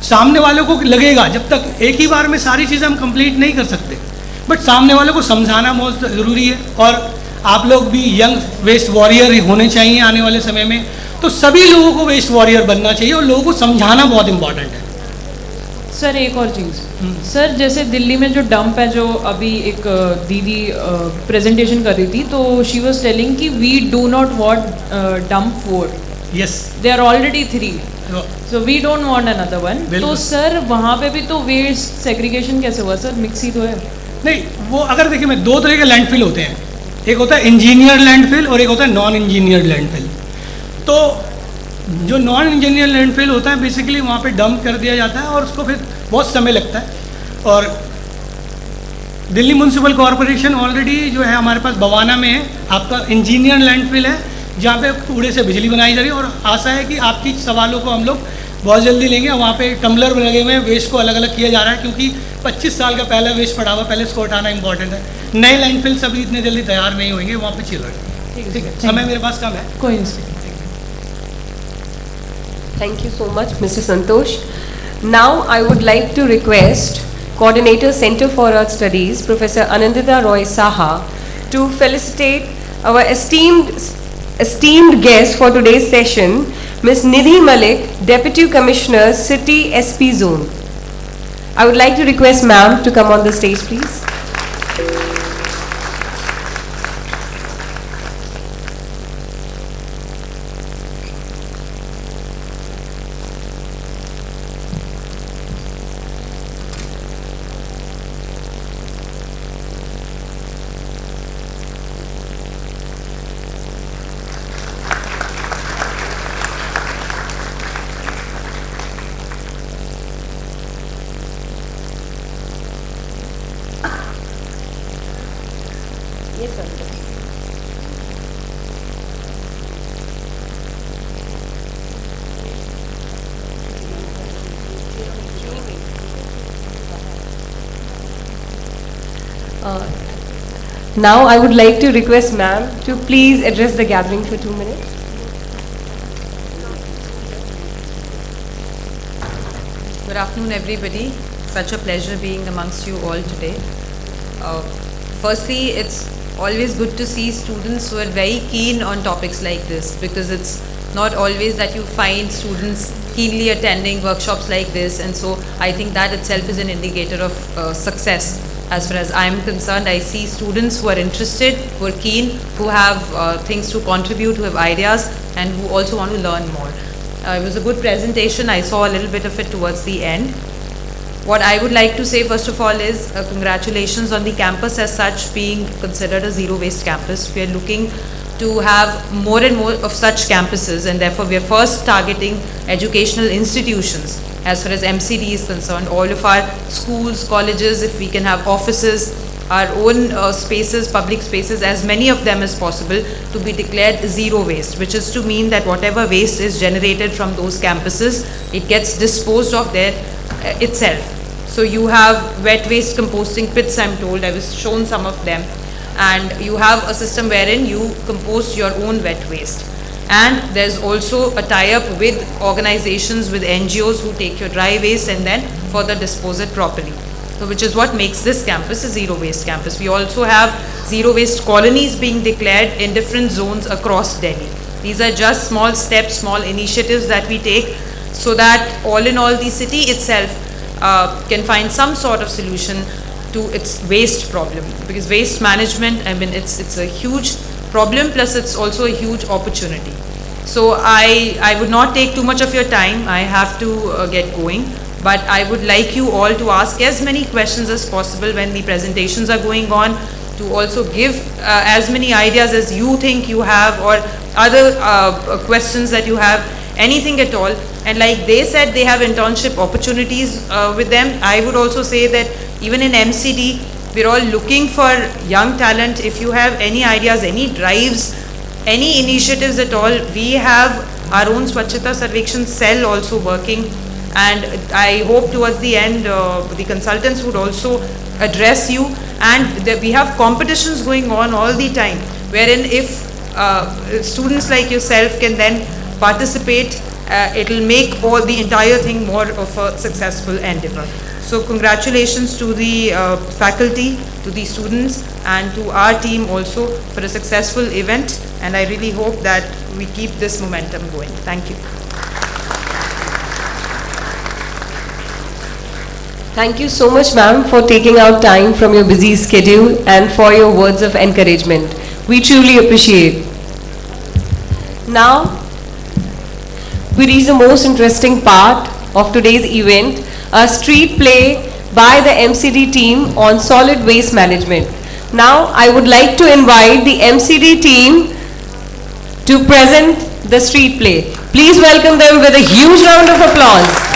सामने वालों को लगेगा, जब तक एक ही बार में सारी चीज़ें हम कंप्लीट नहीं कर सकते, बट सामने वालों को समझाना बहुत ज़रूरी है। और आप लोग भी यंग वेस्ट वॉरियर होने चाहिए आने वाले समय में। तो सभी लोगों को वेस्ट वॉरियर बनना चाहिए और लोगों को समझाना बहुत इंपॉर्टेंट है। सर एक और चीज़, सर जैसे दिल्ली में जो डंप है, जो अभी एक दीदी प्रेजेंटेशन कर रही थी, तो शी वॉज टेलिंग कि we do not want dump 4, yes they are already 3, so we don't want another one. तो सर वहाँ पे भी तो वेस्ट सेग्रीगेशन कैसे हुआ सर? मिक्स ही तो है। नहीं, वो अगर देखिए मैं 2 तरह के लैंडफिल होते हैं, एक होता है इंजीनियर लैंडफिल और एक होता है नॉन इंजीनियर लैंडफिल। तो जो नॉन इंजीनियर लैंडफिल होता है बेसिकली वहाँ पे डंप कर दिया जाता है और उसको फिर बहुत समय लगता है। और दिल्ली म्यूनसिपल कॉरपोरेशन ऑलरेडी जो है हमारे पास बवाना में है, आपका इंजीनियर लैंडफिल है जहाँ पे कूड़े से बिजली बनाई जा रही है। और आशा है कि आपकी सवालों को हम लोग बहुत जल्दी लेंगे। वहाँ पे टम्बलर लगे हुए हैं, वेस्ट को अलग अलग किया जा रहा है क्योंकि 25 साल का पहला वेस्ट पड़ा हुआ, पहले इसको हटाना इंपॉर्टेंट है। नए लैंडफिल सभी इतने जल्दी तैयार नहीं होंगे, वहाँ पे चल रहे हैं। ठीक है, समय मेरे पास कम है। कोई नहीं। Thank you so much, Mr. Santosh. Now I would like to request Coordinator Center for Earth Studies, Professor Anandita Roy Saha, to felicitate our esteemed guest for today's session, Ms. Nidhi Malik, Deputy Commissioner, City SP Zone. I would like to request ma'am to come on the stage, please. Now I would like to request ma'am to please address the gathering for 2 minutes. Good afternoon, everybody. Such a pleasure being amongst you all today. Firstly, it's always good to see students who are very keen on topics like this, because it's not always that you find students keenly attending workshops like this, and so I think that itself is an indicator of success. As far as I'm concerned, I see students who are interested, who are keen, who have things to contribute, who have ideas, and who also want to learn more. It was a good presentation. I saw a little bit of it towards the end. What I would like to say first of all is congratulations on the campus as such being considered a zero waste campus. We are looking to have more and more of such campuses, and therefore we are first targeting educational institutions. As far as MCD is concerned, all of our schools, colleges, if we can have offices, our own spaces, public spaces, as many of them as possible, to be declared zero waste, which is to mean that whatever waste is generated from those campuses, it gets disposed of there itself. So you have wet waste composting pits, I'm told. I was shown some of them. And you have a system wherein you compost your own wet waste. And there's also a tie-up with organizations, with NGOs who take your dry waste and then further dispose it properly. So which is what makes this campus a zero waste campus. We also have zero waste colonies being declared in different zones across Delhi. These are just small steps, small initiatives that we take, so that all in all the city itself can find some sort of solution to its waste problem. Because waste management, I mean, it's a huge problem, plus it's also a huge opportunity. So I would not take too much of your time. I have to get going. But I would like you all to ask as many questions as possible when the presentations are going on, to also give as many ideas as you think you have, or other questions that you have, anything at all. And like they said, they have internship opportunities with them. I would also say that even in MCD, we're all looking for young talent. If you have any ideas, any drives, any initiatives at all, we have our own Swachhata Sarvekshan cell also working. And I hope towards the end, the consultants would also address you. And we have competitions going on all the time, wherein if students like yourself can then participate, it will make the entire thing more of a successful endeavor. So congratulations to the faculty, to the students, and to our team also for a successful event. And I really hope that we keep this momentum going. Thank you. Thank you so much, ma'am, for taking out time from your busy schedule and for your words of encouragement. We truly appreciate. Now, we reach the most interesting part of today's event, a street play by the MCD team on solid waste management. Now, I would like to invite the MCD team to present the street play. Please welcome them with a huge round of applause.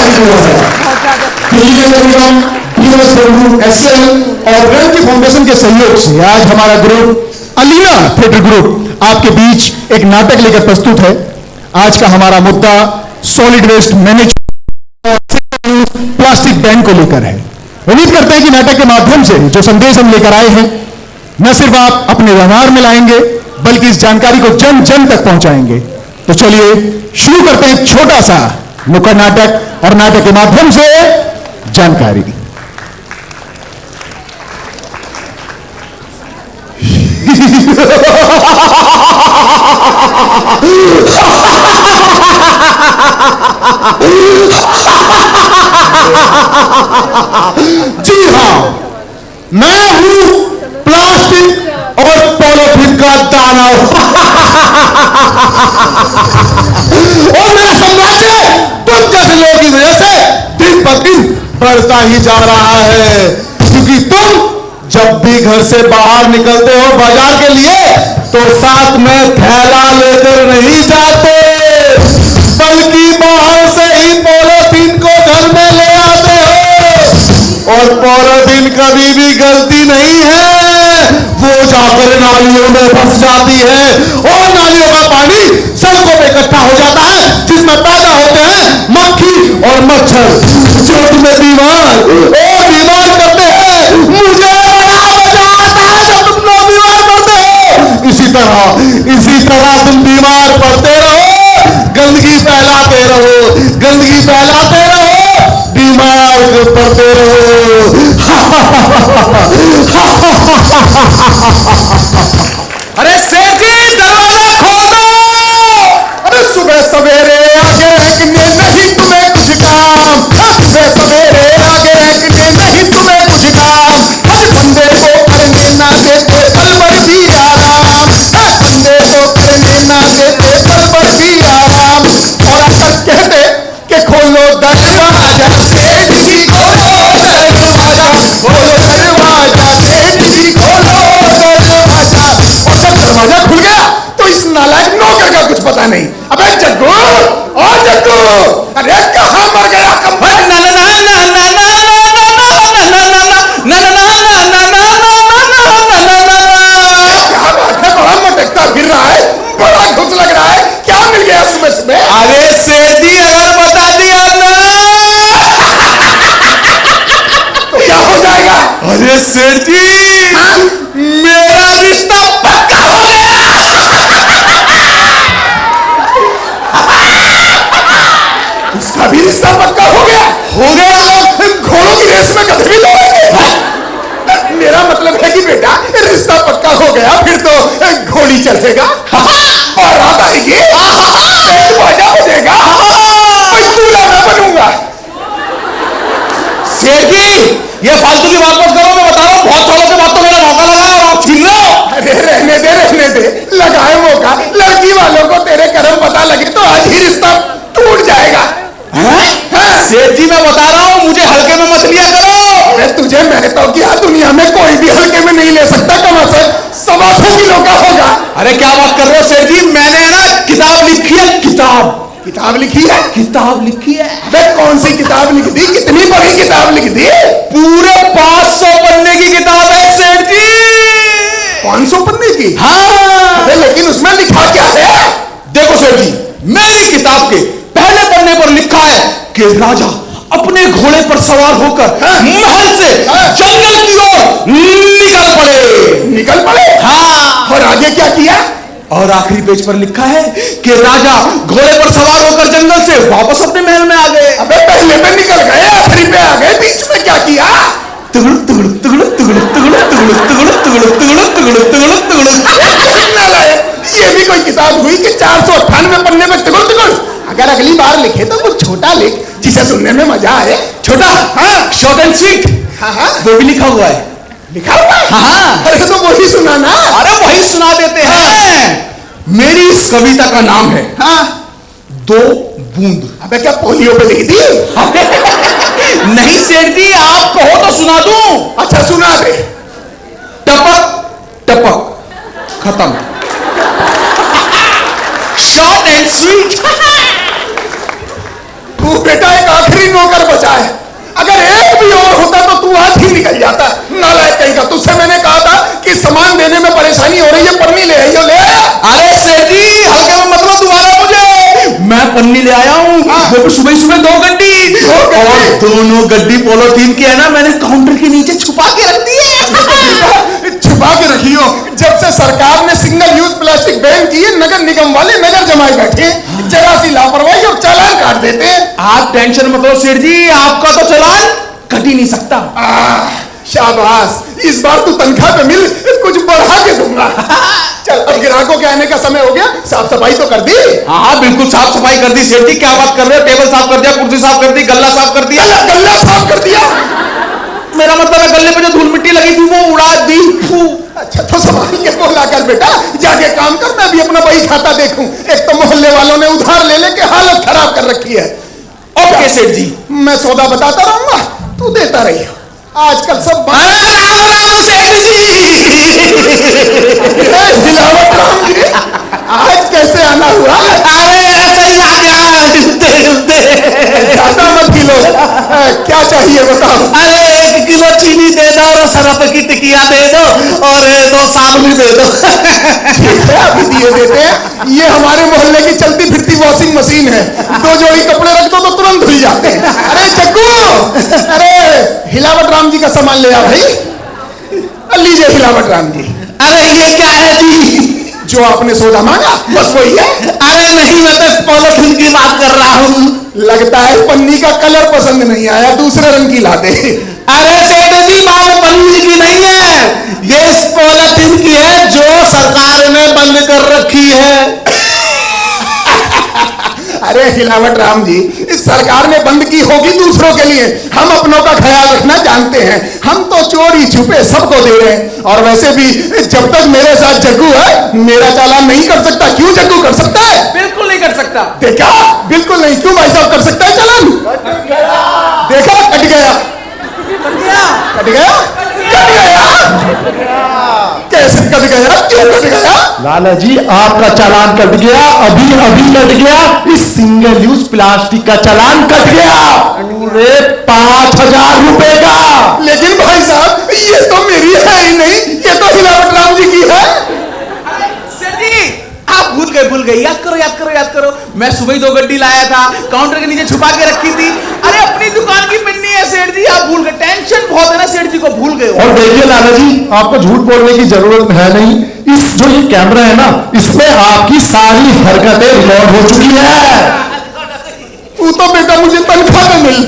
उत्साहित हुआ है। दिल्ली नगर निगम, डीएस बंधु, एसएल और रणजी फाउंडेशन के सहयोग से आज हमारा ग्रुप अलीना थिएटर ग्रुप आपके बीच एक नाटक लेकर प्रस्तुत है। आज का हमारा मुद्दा solid waste management plastic ban को लेकर है। उम्मीद करते हैं कि नाटक के माध्यम से जो संदेश हम लेकर आए हैं न सिर्फ आप अपने व्यवहार में लाएंगे बल्कि इस जानकारी को जन जन तक पहुंचाएंगे। तो चलिए शुरू करते हैं छोटा सा नुक्कड़ नाटक और नाटक के माध्यम से जानकारी। जी हां, मैं हूं प्लास्टिक और पॉलीथीन का दानव। और मेरा साम्राज्य तुम जैसे लोगों की वजह से दिन पर दिन बढ़ता ही जा रहा है, क्योंकि तुम जब भी घर से बाहर निकलते हो बाजार के लिए तो साथ में थैला लेकर नहीं जाते, बल्कि बाहर से ही पॉलीथीन को घर में ले आते हो। और पॉलीथीन कभी भी गलती नहीं है, वो जाकर नालियों में फंस जाती है और नालियों का पानी सड़कों पे इकट्ठा हो जाता है, जिसमें पैदा होते हैं मक्खी और मच्छर, जो तुम्हें बीमार करते हैं। मुझे जब तुम लोग बीमार पड़ते हो, इसी तरह तुम बीमार पड़ते रहो, गंदगी फैलाते रहो, बीमार पड़ते रहो। अरे सेठ जी दरवाजा खोल दो। अरे सुबह सवेरे आगे रखने नहीं तुम्हें कुछ काम, सुबह सवेरे आगे रखने नहीं तुम्हें कुछ काम, हर बंदे को करने ना देते पल भर भी आराम, हर बंदे को करने ना देते पल भर भी आराम। और अक्सर कहते कि खोलो दरवाजा सेठ जी, खोलो दरवाजा, खोलो दरवाजा सेठ जी, खोलो दरवाजा। और जब दरवाजा खुल गया तो इस नालायक नौकर का कुछ पता नहीं। अबे जग्गू, और जग्गू, अरे कहाँ मर गया बड़ा मटकता फिर रहा है, बड़ा खुश लग रहा है, क्या मिल गया सुबह? अरे सेठ जी अगर बता दिया ना तो क्या हो जाएगा? अरे सेठ जी मेरा रिश्ता पक्का हो गया। उसका भी रिश्ता पक्का हो गया? हो गया। घोड़ों की रेस में कभी भी दौड़ेंगे। मेरा मतलब है कि बेटा रिश्ता पक्का हो गया, फिर तो घोड़ी चलेगा और रात आएगी, बाजा बजेगा, दूल्हा मैं बनूंगा। सेठ जी ये फालतू की बात मत करो, मैं बता रहा हूँ बहुत सालों के बाद तो मेरा मौका लगा और आप छीन रहे हो। अरे रहने दे, लगाए मौका। लड़की वालों को तेरे कर्म पता लगे तो आज ही रिश्ता टूट जाएगा। सेठ जी मैं बता रहा हूँ मुझे हल्के में मत लिया करो। अरे तुझे मैंने तो किया, दुनिया में कोई भी हल्के में नहीं ले सकता, कम से 125 किलो का होगा। अरे क्या बात कर रहे हो सेठ जी, मैंने ना किताब लिखी है, किताब लिखी है, किताब लिखी है। अबे कौन सी किताब लिख दी? कितनी बड़ी किताब लिख दी? पूरे 500 पन्ने की किताब है सेठ जी। 500 पन्ने की? हाँ। अरे लेकिन उसमें लिखा क्या है? देखो सेठ जी मेरी किताब के पहले पन्ने पर लिखा है कि राजा अपने घोड़े पर सवार होकर महल से जंगल की ओर निकल पड़े। हाँ। और आगे क्या किया? और आखिरी पेज पर लिखा है कि राजा घोड़े पर सवार होकर जंगल से वापस अपने महल में आ गए। अबे पहले में निकल गए, आखिरी पे आ गए, बीच में क्या किया? ये भी कोई किताब हुई कि 498 पन्ने में तिगुड़? अगर अगली बार लिखे तो कुछ छोटा लिख जिसे सुनने में मजा आए। छोटा? हाँ, शॉर्ट एंड स्वीट। हाँ, वो भी लिखा हुआ है। लिखा हुआ है? हाँ। अरे तो वही सुनाना। अरे वही सुना देते हैं। मेरी इस कविता का नाम है दो बूंद। अबे क्या पोलियो पे लिखी थी? नहीं सेठ जी आप कहो तो सुना दूं। अच्छा सुना दे। टपक टपक खत्म। Short and sweet. बेटा एक आखिरी नौकर बचा है, अगर एक भी और होता तो तू आज ही निकल जाता। नालायक कहीं का, तुझसे मैंने कहा था कि सामान देने में परेशानी हो रही है, पन्नी ले आइयो। ले अरे सेठ जी हल्के में मतलब दोबारा मुझे, मैं पन्नी ले आया हूँ। वो भी सुबह सुबह 2 गड्डी, और दोनों गड्डी पॉलीथीन की है ना, मैंने काउंटर के नीचे छुपा के रख दी है। छुपा के रखियो, जब से सरकार ने सिंगल यूज प्लास्टिक बैन की है, नगर निगम वाले नगर जमाए बैठे, जरा सी लापरवाही और चालान काट देते हैं। आप टेंशन मत लो सेठ जी, आपका तो चालान कट ही नहीं सकता। शाबाश, इस बार तू तनख्वाह पे मिल, कुछ बढ़ा के दूंगा। चल अब ग्राहकों के आने का समय हो गया, साफ सफाई तो कर दी। हाँ बिल्कुल साफ सफाई कर दी सेठ जी, क्या बात कर रहे हो, टेबल साफ कर दिया, कुर्सी साफ कर दी, गल्ला साफ कर दिया। गल्ला साफ कर दिया? मेरा मतलब है गले पे जो धूल मिट्टी लगी थी वो उड़ा दी। अच्छा तो संभाल के बोला कर बेटा, जाके काम कर, मैं भी अपना बही खाता देखूं। एक तो मोहल्ले वालों ने उधार ले लेके हालत खराब कर रखी है। ओके सेठ जी, मैं सौदा बताता रहूंगा, तू देता रही। आजकल सब हिलावत राम जी, आज कैसे आना हुआ? अरे ऐसे ही ज्यादा मत किलो, क्या चाहिए बताओ? अरे 1 किलो चीनी दे दो और सरफ की टिकिया दे दो और 2 साबुन दे दो। ठीक है अभी दिए देते हैं। ये हमारे मोहल्ले की चलती फिरती वॉशिंग मशीन है, 2 जोड़ी कपड़े रख दो तो तुरंत धुल जाते हैं। अरे जग्गू, अरे हिलावत राम जी का सामान ले आ भाई। लीजिए हिलावत राम जी। अरे ये क्या है जी? जो आपने सौदा मांगा बस वही है। अरे नहीं, मैं तो पॉलिथीन की बात कर रहा हूँ। लगता है पन्नी का कलर पसंद नहीं आया, दूसरे रंग की ला दे। अरे सेठ जी बात पन्नी की नहीं है, ये इस पॉलिथीन की है जो सरकार ने बंद कर रखी है। अरे हिलावत राम जी, इस सरकार ने बंद की होगी दूसरों के लिए, हम अपनों का ख्याल रखना जानते हैं। हम तो चोरी छुपे सबको दे रहे हैं, और वैसे भी जब तक मेरे साथ जग्गू है मेरा चालान नहीं कर सकता। क्यों जग्गू कर सकता है? बिल्कुल नहीं कर सकता। देखा, बिल्कुल नहीं। क्यों भाई साहब कर सकता है चालान? देखा, कट गया, कट गया, कट गया। कैसे कट गया? क्यों कट गया? लाला जी आपका चालान कट गया, अभी अभी कट गया। इस सिंगल यूज प्लास्टिक का चालान कट गया, पूरे 5,000 रुपए का। लेकिन भाई साहब ये तो मेरी है ही नहीं, ये तो हिलावत राम जी की है। सेठ जी आप भूल गए, याद करो याद करो याद करो, मैं सुबह ही 2 गड्डी लाया था, काउंटर के नीचे छुपा के रखी थी। अरे अपनी दुकान की पिन्नी है सेठ जी, आप भूल गए। टेंशन बहुत है ना सेठ जी को, भूल गए। और देखिए लाला जी आपको झूठ बोलने की जरूरत है नहीं, इस जो ये कैमरा है ना, इसमें आपकी सारी हरकतें रिकॉर्ड हो चुकी है। तू तो बेटा मुझे तनख्वाह में मिल।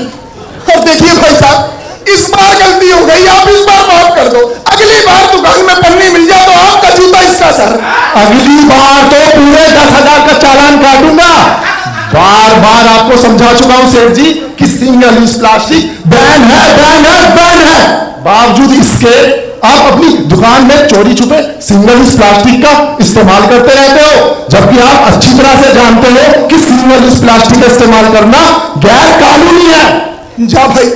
और देखिए भाई साहब, इस बार गलती हो गई, आप इस बार माफ कर दो। अगली बार दुकान में पन्नी मिल जाए तो आपका जूता इसका सर। अगली बार तो पूरे 10,000 का चालान काटूंगा। बार बार आपको समझा चुका हूं सेठ जी कि सिंगल यूज प्लास्टिक बैन है, बैन है, बैन है। बावजूद इसके आप अपनी दुकान में चोरी छुपे सिंगल यूज प्लास्टिक का इस्तेमाल करते रहते हो, जबकि आप अच्छी तरह से जानते हो कि सिंगल यूज प्लास्टिक का इस्तेमाल करना गैर कानूनी है। जा भाई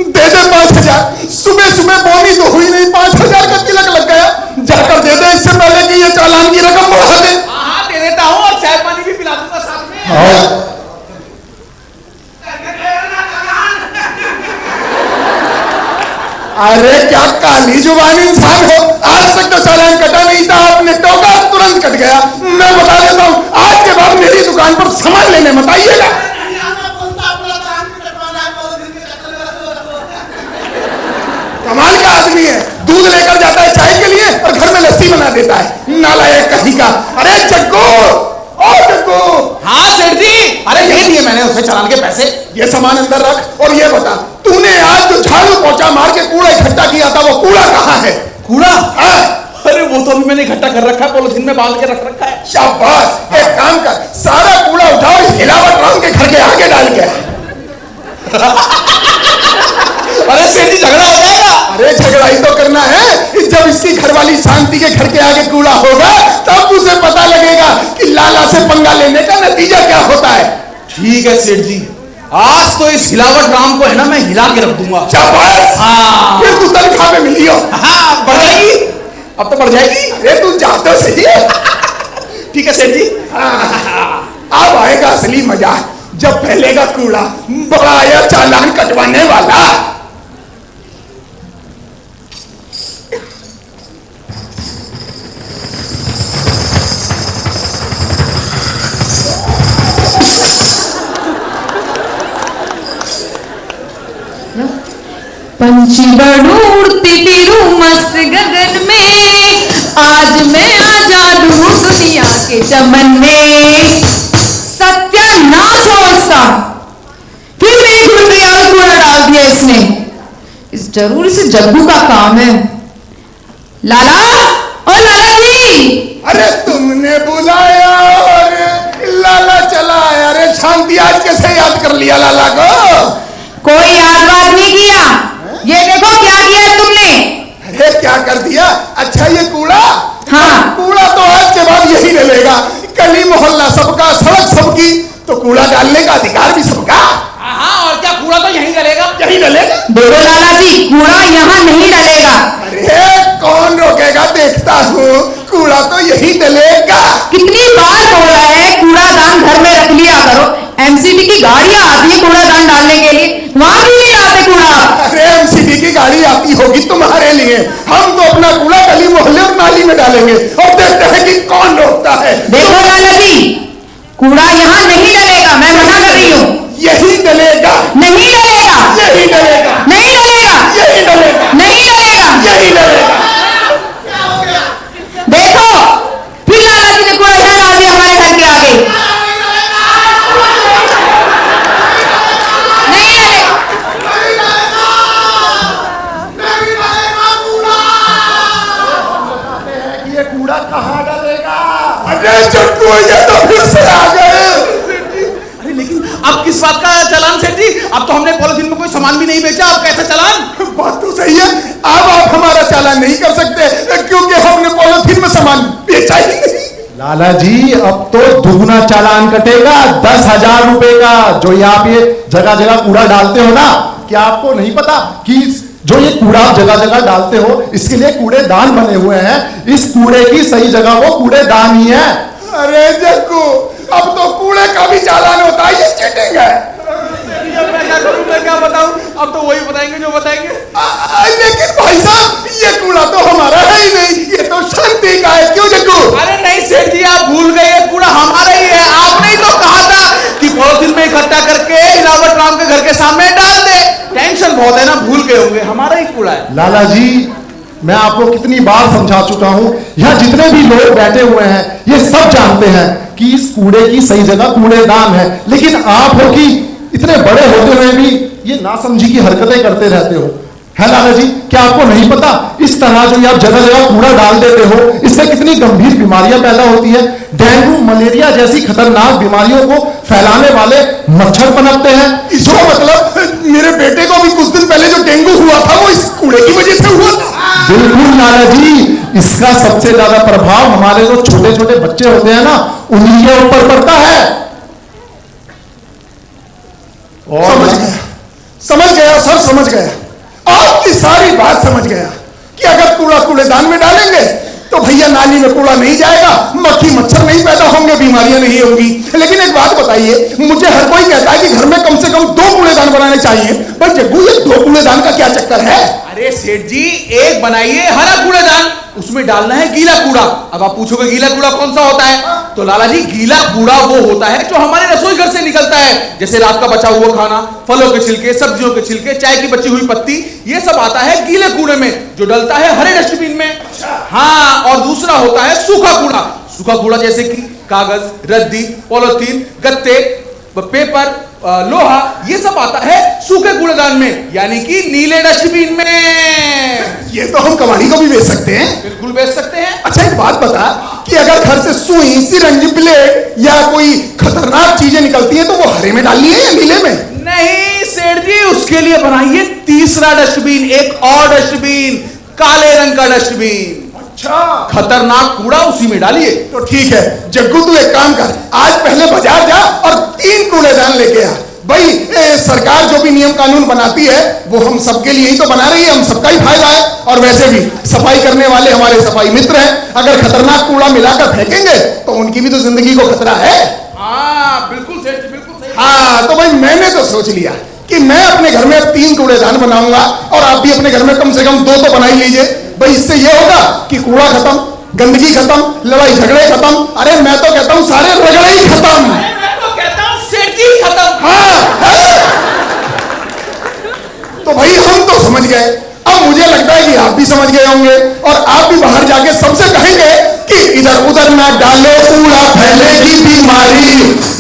दे दे 5,000। सुबह सुबह बोनी तो हुई नहीं, 5,000 का तिलक लग गया। जाकर दे दे, इससे पहले कि ये चालान की रकम बढ़ा दे। हाँ दे देता हूँ, और चाय पानी भी पिला दूंगा साथ में। अरे क्या काली जुबानी इंसान हो, आज तक तो चालान कटा नहीं था, आपने टोका तुरंत कट गया। मैं बता देता हूँ, आज के बाद मेरी दुकान पर सामान लेने मत आइएगा। कमाल का आदमी है, दूध लेकर जाता है चाय के लिए और घर में लस्सी बना देता है, नालायक कहीं का। अरे जग्गू, ओ जग्गू। हाँ सेठ जी, अरे ले दिए मैंने उससे चालान के पैसे। ये सामान अंदर रख, और ये बता तूने आज जो झाड़ू पोछा मार के कूड़ा इकट्ठा किया था, वो कूड़ा कहाँ है? कूड़ा? अरे वो तो अभी मैंने इकट्ठा कर रखा है, पॉलिथीन में बांध के रख रखा है। शाबाश, एक काम कर, सारा कूड़ा उठाओ, हिलावत राम के घर के आगे डाल के। अरे सेठ जी झगड़ा हो जाएगा। अरे झगड़ा ही तो करना है, जब इसकी घरवाली शांति के घर के आगे कूड़ा होगा तब उसे पता लगेगा कि लाला से पंगा लेने का नतीजा क्या होता है। ठीक है सेठ जी, आज तो इस हिलावत राम को है ना मैं हिला के रख दूंगा। शाबाश, हाँ फिर तू तनख्वाह में मिलियो। हाँ बढ़ जाएगी, अब तो बढ़ जाएगी। अरे तू जाते सही। ठीक है सेठ जी। अब आएगा असली मजा। जब फैलेगा कूड़ा बड़ा आया चालान कटवाने वाला। पंछी बड़ू उड़ती फिरूं मस्त गगन में, आज मैं आजाद हूँ दुनिया के चमन में। सत्यानाश हो उसका, फिर नहीं खुल गया और कूड़ा डाल दिया इसने। इस जरूर इसे जग्गू का काम है। लाला, ओ लाला जी। अरे तुमने बुलाया और लाला चला आया। अरे शांति, आज कैसे याद कर लिया लाला को? कोई याद बात नहीं किया, ये देखो क्या किया है तुमने। अरे क्या कर दिया? अच्छा ये कूड़ा? हाँ। कूड़ा तो आज के बाद यही डलेगा। गली मोहल्ला सबका, सड़क सबकी, तो कूड़ा डालने का अधिकार भी सबका। हाँ, और क्या, कूड़ा तो यहीं डलेगा। यही डलेगा। देखो लाला जी, कूड़ा यहाँ नहीं डलेगा। अरे कौन रोकेगा, देखता हूँ। कूड़ा तो यही डलेगा। कितनी बार बोला है कूड़ादान घर में रख लिया करो। एमसीडी की गाड़ियां आती है कूड़ादान डालने के लिए, वहां भी नहीं आते कूड़ा। अरे एमसीडी की गाड़ी आती होगी तुम्हारे लिए, हम तो अपना कूड़ा गली मोहल्ले और नाली में डालेंगे और देखते हैं कि कौन रोकता है। देखो लाला जी, कूड़ा यहाँ नहीं डलेगा, मैं मना कर रही हूँ। यही डलेगा। नहीं डलेगा। यही डलेगा। नहीं डलेगा। यही डलेगा। नहीं डलेगा। यही डलेगा। देखो फिर लाला जी ने कूड़ा डाल दिया हमारे घर के आगे। नहीं डलेगा। ये कूड़ा कहाँ डलेगा? अरे चट्टू, ये तो फिर से आ गए। अरे लेकिन अब किस बात का चालान सेठ जी? अब तो हमने पॉलिथीन में कोई सामान भी नहीं बेचा, अब कैसा चालान? बात तो सही है। अब आप हमारा चालान नहीं कर सकते क्योंकि हमने पॉलिथीन में सामान बेचा ही नहीं। लाला जी, अब तो दुगना चालान कटेगा, 10,000 रुपए का। जो ये आप ये जगह जगह कूड़ा डालते हो ना, क्या आपको नहीं पता कि जो ये कूड़ा आप जगह जगह डालते हो, इसके लिए कूड़ेदान बने हुए हैं। इस कूड़े की सही जगह वो कूड़ेदान ही है। अरे जग्गू, अब तो कूड़े का भी चालान होता है, ये चीटिंग है। मैं क्या बताऊं? अब तो वही बताएंगे जो बताएंगे। लेकिन भाई साहब, ये कूड़ा तो हमारा है ही नहीं, ये तो शांति का है। क्यों जग्गू? अरे नहीं सेठ जी, आप भूल गए, ये कूड़ा हमारा ही है। आपने ही तो कहा था कि पॉलिथीन में इकट्ठा करके इलावट राम के घर के सामने डाल दे। टेंशन बहुत है ना, भूल गए होंगे, हमारा ही कूड़ा है। लाला जी, मैं आपको कितनी बार समझा चुका हूं, यहाँ जितने भी लोग बैठे हुए हैं ये सब जानते हैं कि इस कूड़े की सही जगह कूड़ेदान है। लेकिन आप हो कि इतने बड़े होते हुए भी ये नासमझी की हरकतें करते रहते हो। है लाला जी, क्या आपको नहीं पता इस तरह जो आप जगह जगह कूड़ा डाल देते हो, इससे कितनी गंभीर बीमारियां पैदा होती है। डेंगू, मलेरिया जैसी खतरनाक बीमारियों को फैलाने वाले मच्छर पनपते हैं। इसका मतलब मेरे बेटे को भी कुछ दिन पहले जो डेंगू हुआ था वो इस कूड़े की वजह से हुआ था। बिल्कुल लाला जी, इसका सबसे ज्यादा प्रभाव हमारे जो छोटे छोटे बच्चे होते हैं ना, उन्हीं के ऊपर पड़ता है। समझ गया सर, समझ गया। आपकी सारी बात समझ गया कि अगर कूड़ा कूड़ेदान में डालेंगे तो भैया नाली में कूड़ा नहीं जाएगा, मक्खी मच्छर नहीं पैदा होंगे, बीमारियां नहीं होंगी। लेकिन एक बात बताइए, मुझे हर कोई कहता है कि घर में कम से कम 2 कूड़ेदान बनाने चाहिए, पर जग्गू ये 2 कूड़ेदान का क्या चक्कर है? अरे सेठ जी, एक बनाइए हरा कूड़ेदान, उसमें डालना है गीला कूड़ा। अब आप पूछोगे गीला कूड़ा कौन सा होता है? तो लाला जी, गीला कूड़ा वो होता है जो हमारे रसोई घर से निकलता है, जैसे रात का बचा हुआ खाना, फलों के छिलके, सब्जियों के छिलके, चाय की बची हुई पत्ती, ये सब आता है गीले कूड़े में, जो डलता है हरे डस्टबिन में। हाँ, और दूसरा होता है सूखा कूड़ा। सूखा कूड़ा जैसे कि कागज, रद्दी, पॉलिथीन, गत्ते, पेपर, लोहा, ये सब आता है सूखे कूड़ेदान में, यानी कि नीले डस्टबिन में। ये तो हम कबाड़ी को भी बेच सकते हैं। बिल्कुल बेच सकते हैं। अच्छा एक बात बता कि अगर घर से सुई, सिरंज, ब्लेड या कोई खतरनाक चीजें निकलती हैं तो वो हरे में डालनी है या नीले में? नहीं सेठ जी, उसके लिए बनाइए तीसरा डस्टबिन, एक और डस्टबिन, काले रंग का डस्टबिन। अच्छा, खतरनाक कूड़ा उसी में डालिए। तो ठीक है जग्गू, तू एक काम कर, आज पहले बाजार जा और 3 कूड़ेदान लेके आ। भाई सरकार जो भी नियम कानून बनाती है वो हम सबके लिए ही तो बना रही है, हम सबका ही फायदा है। और वैसे भी सफाई करने वाले हमारे सफाई मित्र हैं, अगर खतरनाक कूड़ा मिलाकर फेंकेंगे तो उनकी भी तो जिंदगी को खतरा है। हाँ बिल्कुल सेठ जी, बिल्कुल सही। हाँ, तो भाई मैंने तो सोच लिया कि मैं अपने घर में 3 कूड़ेदान बनाऊंगा और आप भी अपने घर में कम से कम 2 तो बना ही लीजिए। भाई इससे ये होगा कि कूड़ा खत्म, गंदगी खत्म, लड़ाई झगड़े खत्म, अरे मैं तो कहता हूं सारे रगड़े ही खत्म, मैं तो कहता हूं सेठी खत्म। हाँ, तो भाई हम तो समझ गए, अब मुझे लगता है कि आप भी समझ गए होंगे और आप भी बाहर जाके सबसे कहेंगे कि इधर उधर ना डालो कूड़ा फैलेगी बीमारी,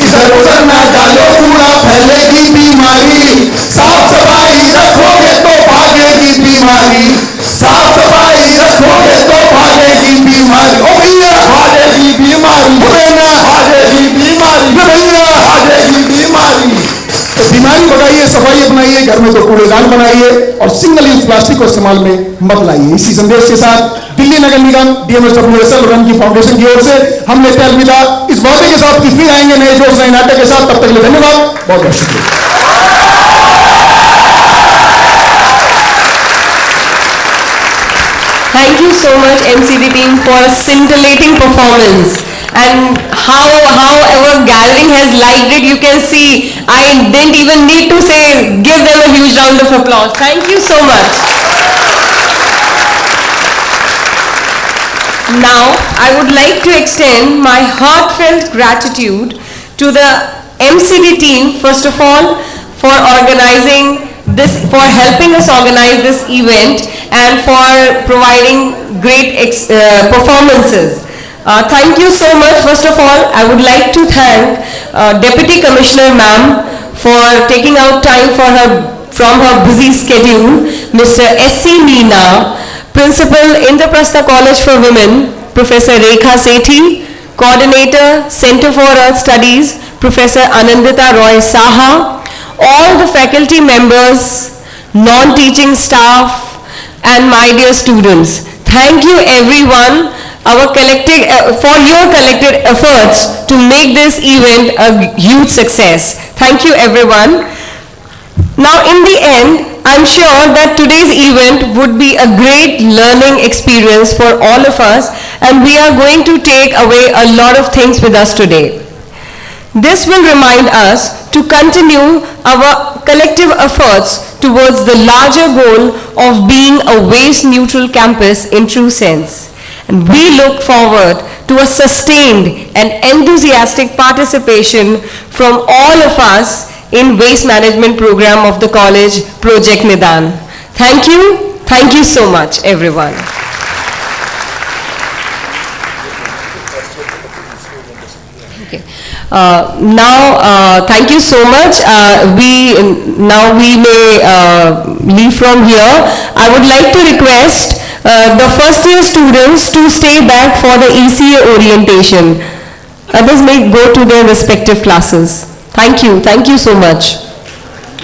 इधर उधर ना डालो कूड़ा फैलेगी बीमारी, साफ सफाई रखोगे तो भागेगी बीमारी, साफ सफाई रखोगे तो भागेगी बीमारी। ओ भैया भागेगी बीमारी, भागेगी बीमारी, भैया भागेगी बीमारी। तो बीमारी भगाइए, सफाई अपनाइए, घर में तो कूड़ेदान बनाइए और सिंगल यूज प्लास्टिक को इस्तेमाल में मत लाइए। इसी संदेश के साथ दिल्ली नगर निगम DMSWSL रन की फाउंडेशन की ओर से हम लेते हैं अलविदा इस वादे के साथ कि फिर आएंगे नए जोश नए नाटक के साथ। तब तक के लिए धन्यवाद, बहुत बहुत शुक्रिया। Thank you so much MCD team for a scintillating performance, and how our gathering has liked it. You can see I didn't even need to say, give them a huge round of applause. Thank you so much. Now I would like to extend my heartfelt gratitude to the MCD team, first of all, for organizing this, for helping us organize this event and for providing great performances. Thank you so much. First of all, I would like to thank Deputy Commissioner Ma'am for taking out time from her busy schedule, Mr. S.C. Meena, Principal Indraprastha College for Women, Professor Rekha Sethi, Coordinator, Center for Earth Studies, Professor Anandita Roy Saha, all the faculty members, non-teaching staff, and my dear students. Thank you everyone for your collective efforts to make this event a huge success. Thank you everyone. Now in the end, I'm sure that today's event would be a great learning experience for all of us, and we are going to take away a lot of things with us today. This will remind us to continue our collective efforts towards the larger goal of being a waste-neutral campus in true sense. And we look forward to a sustained and enthusiastic participation from all of us in waste management program of the college, Project Nidan. Thank you so much everyone. Okay. Thank you so much. We may leave from here. I would like to request the first year students to stay back for the ECA orientation. Others may go to their respective classes. Thank you so much.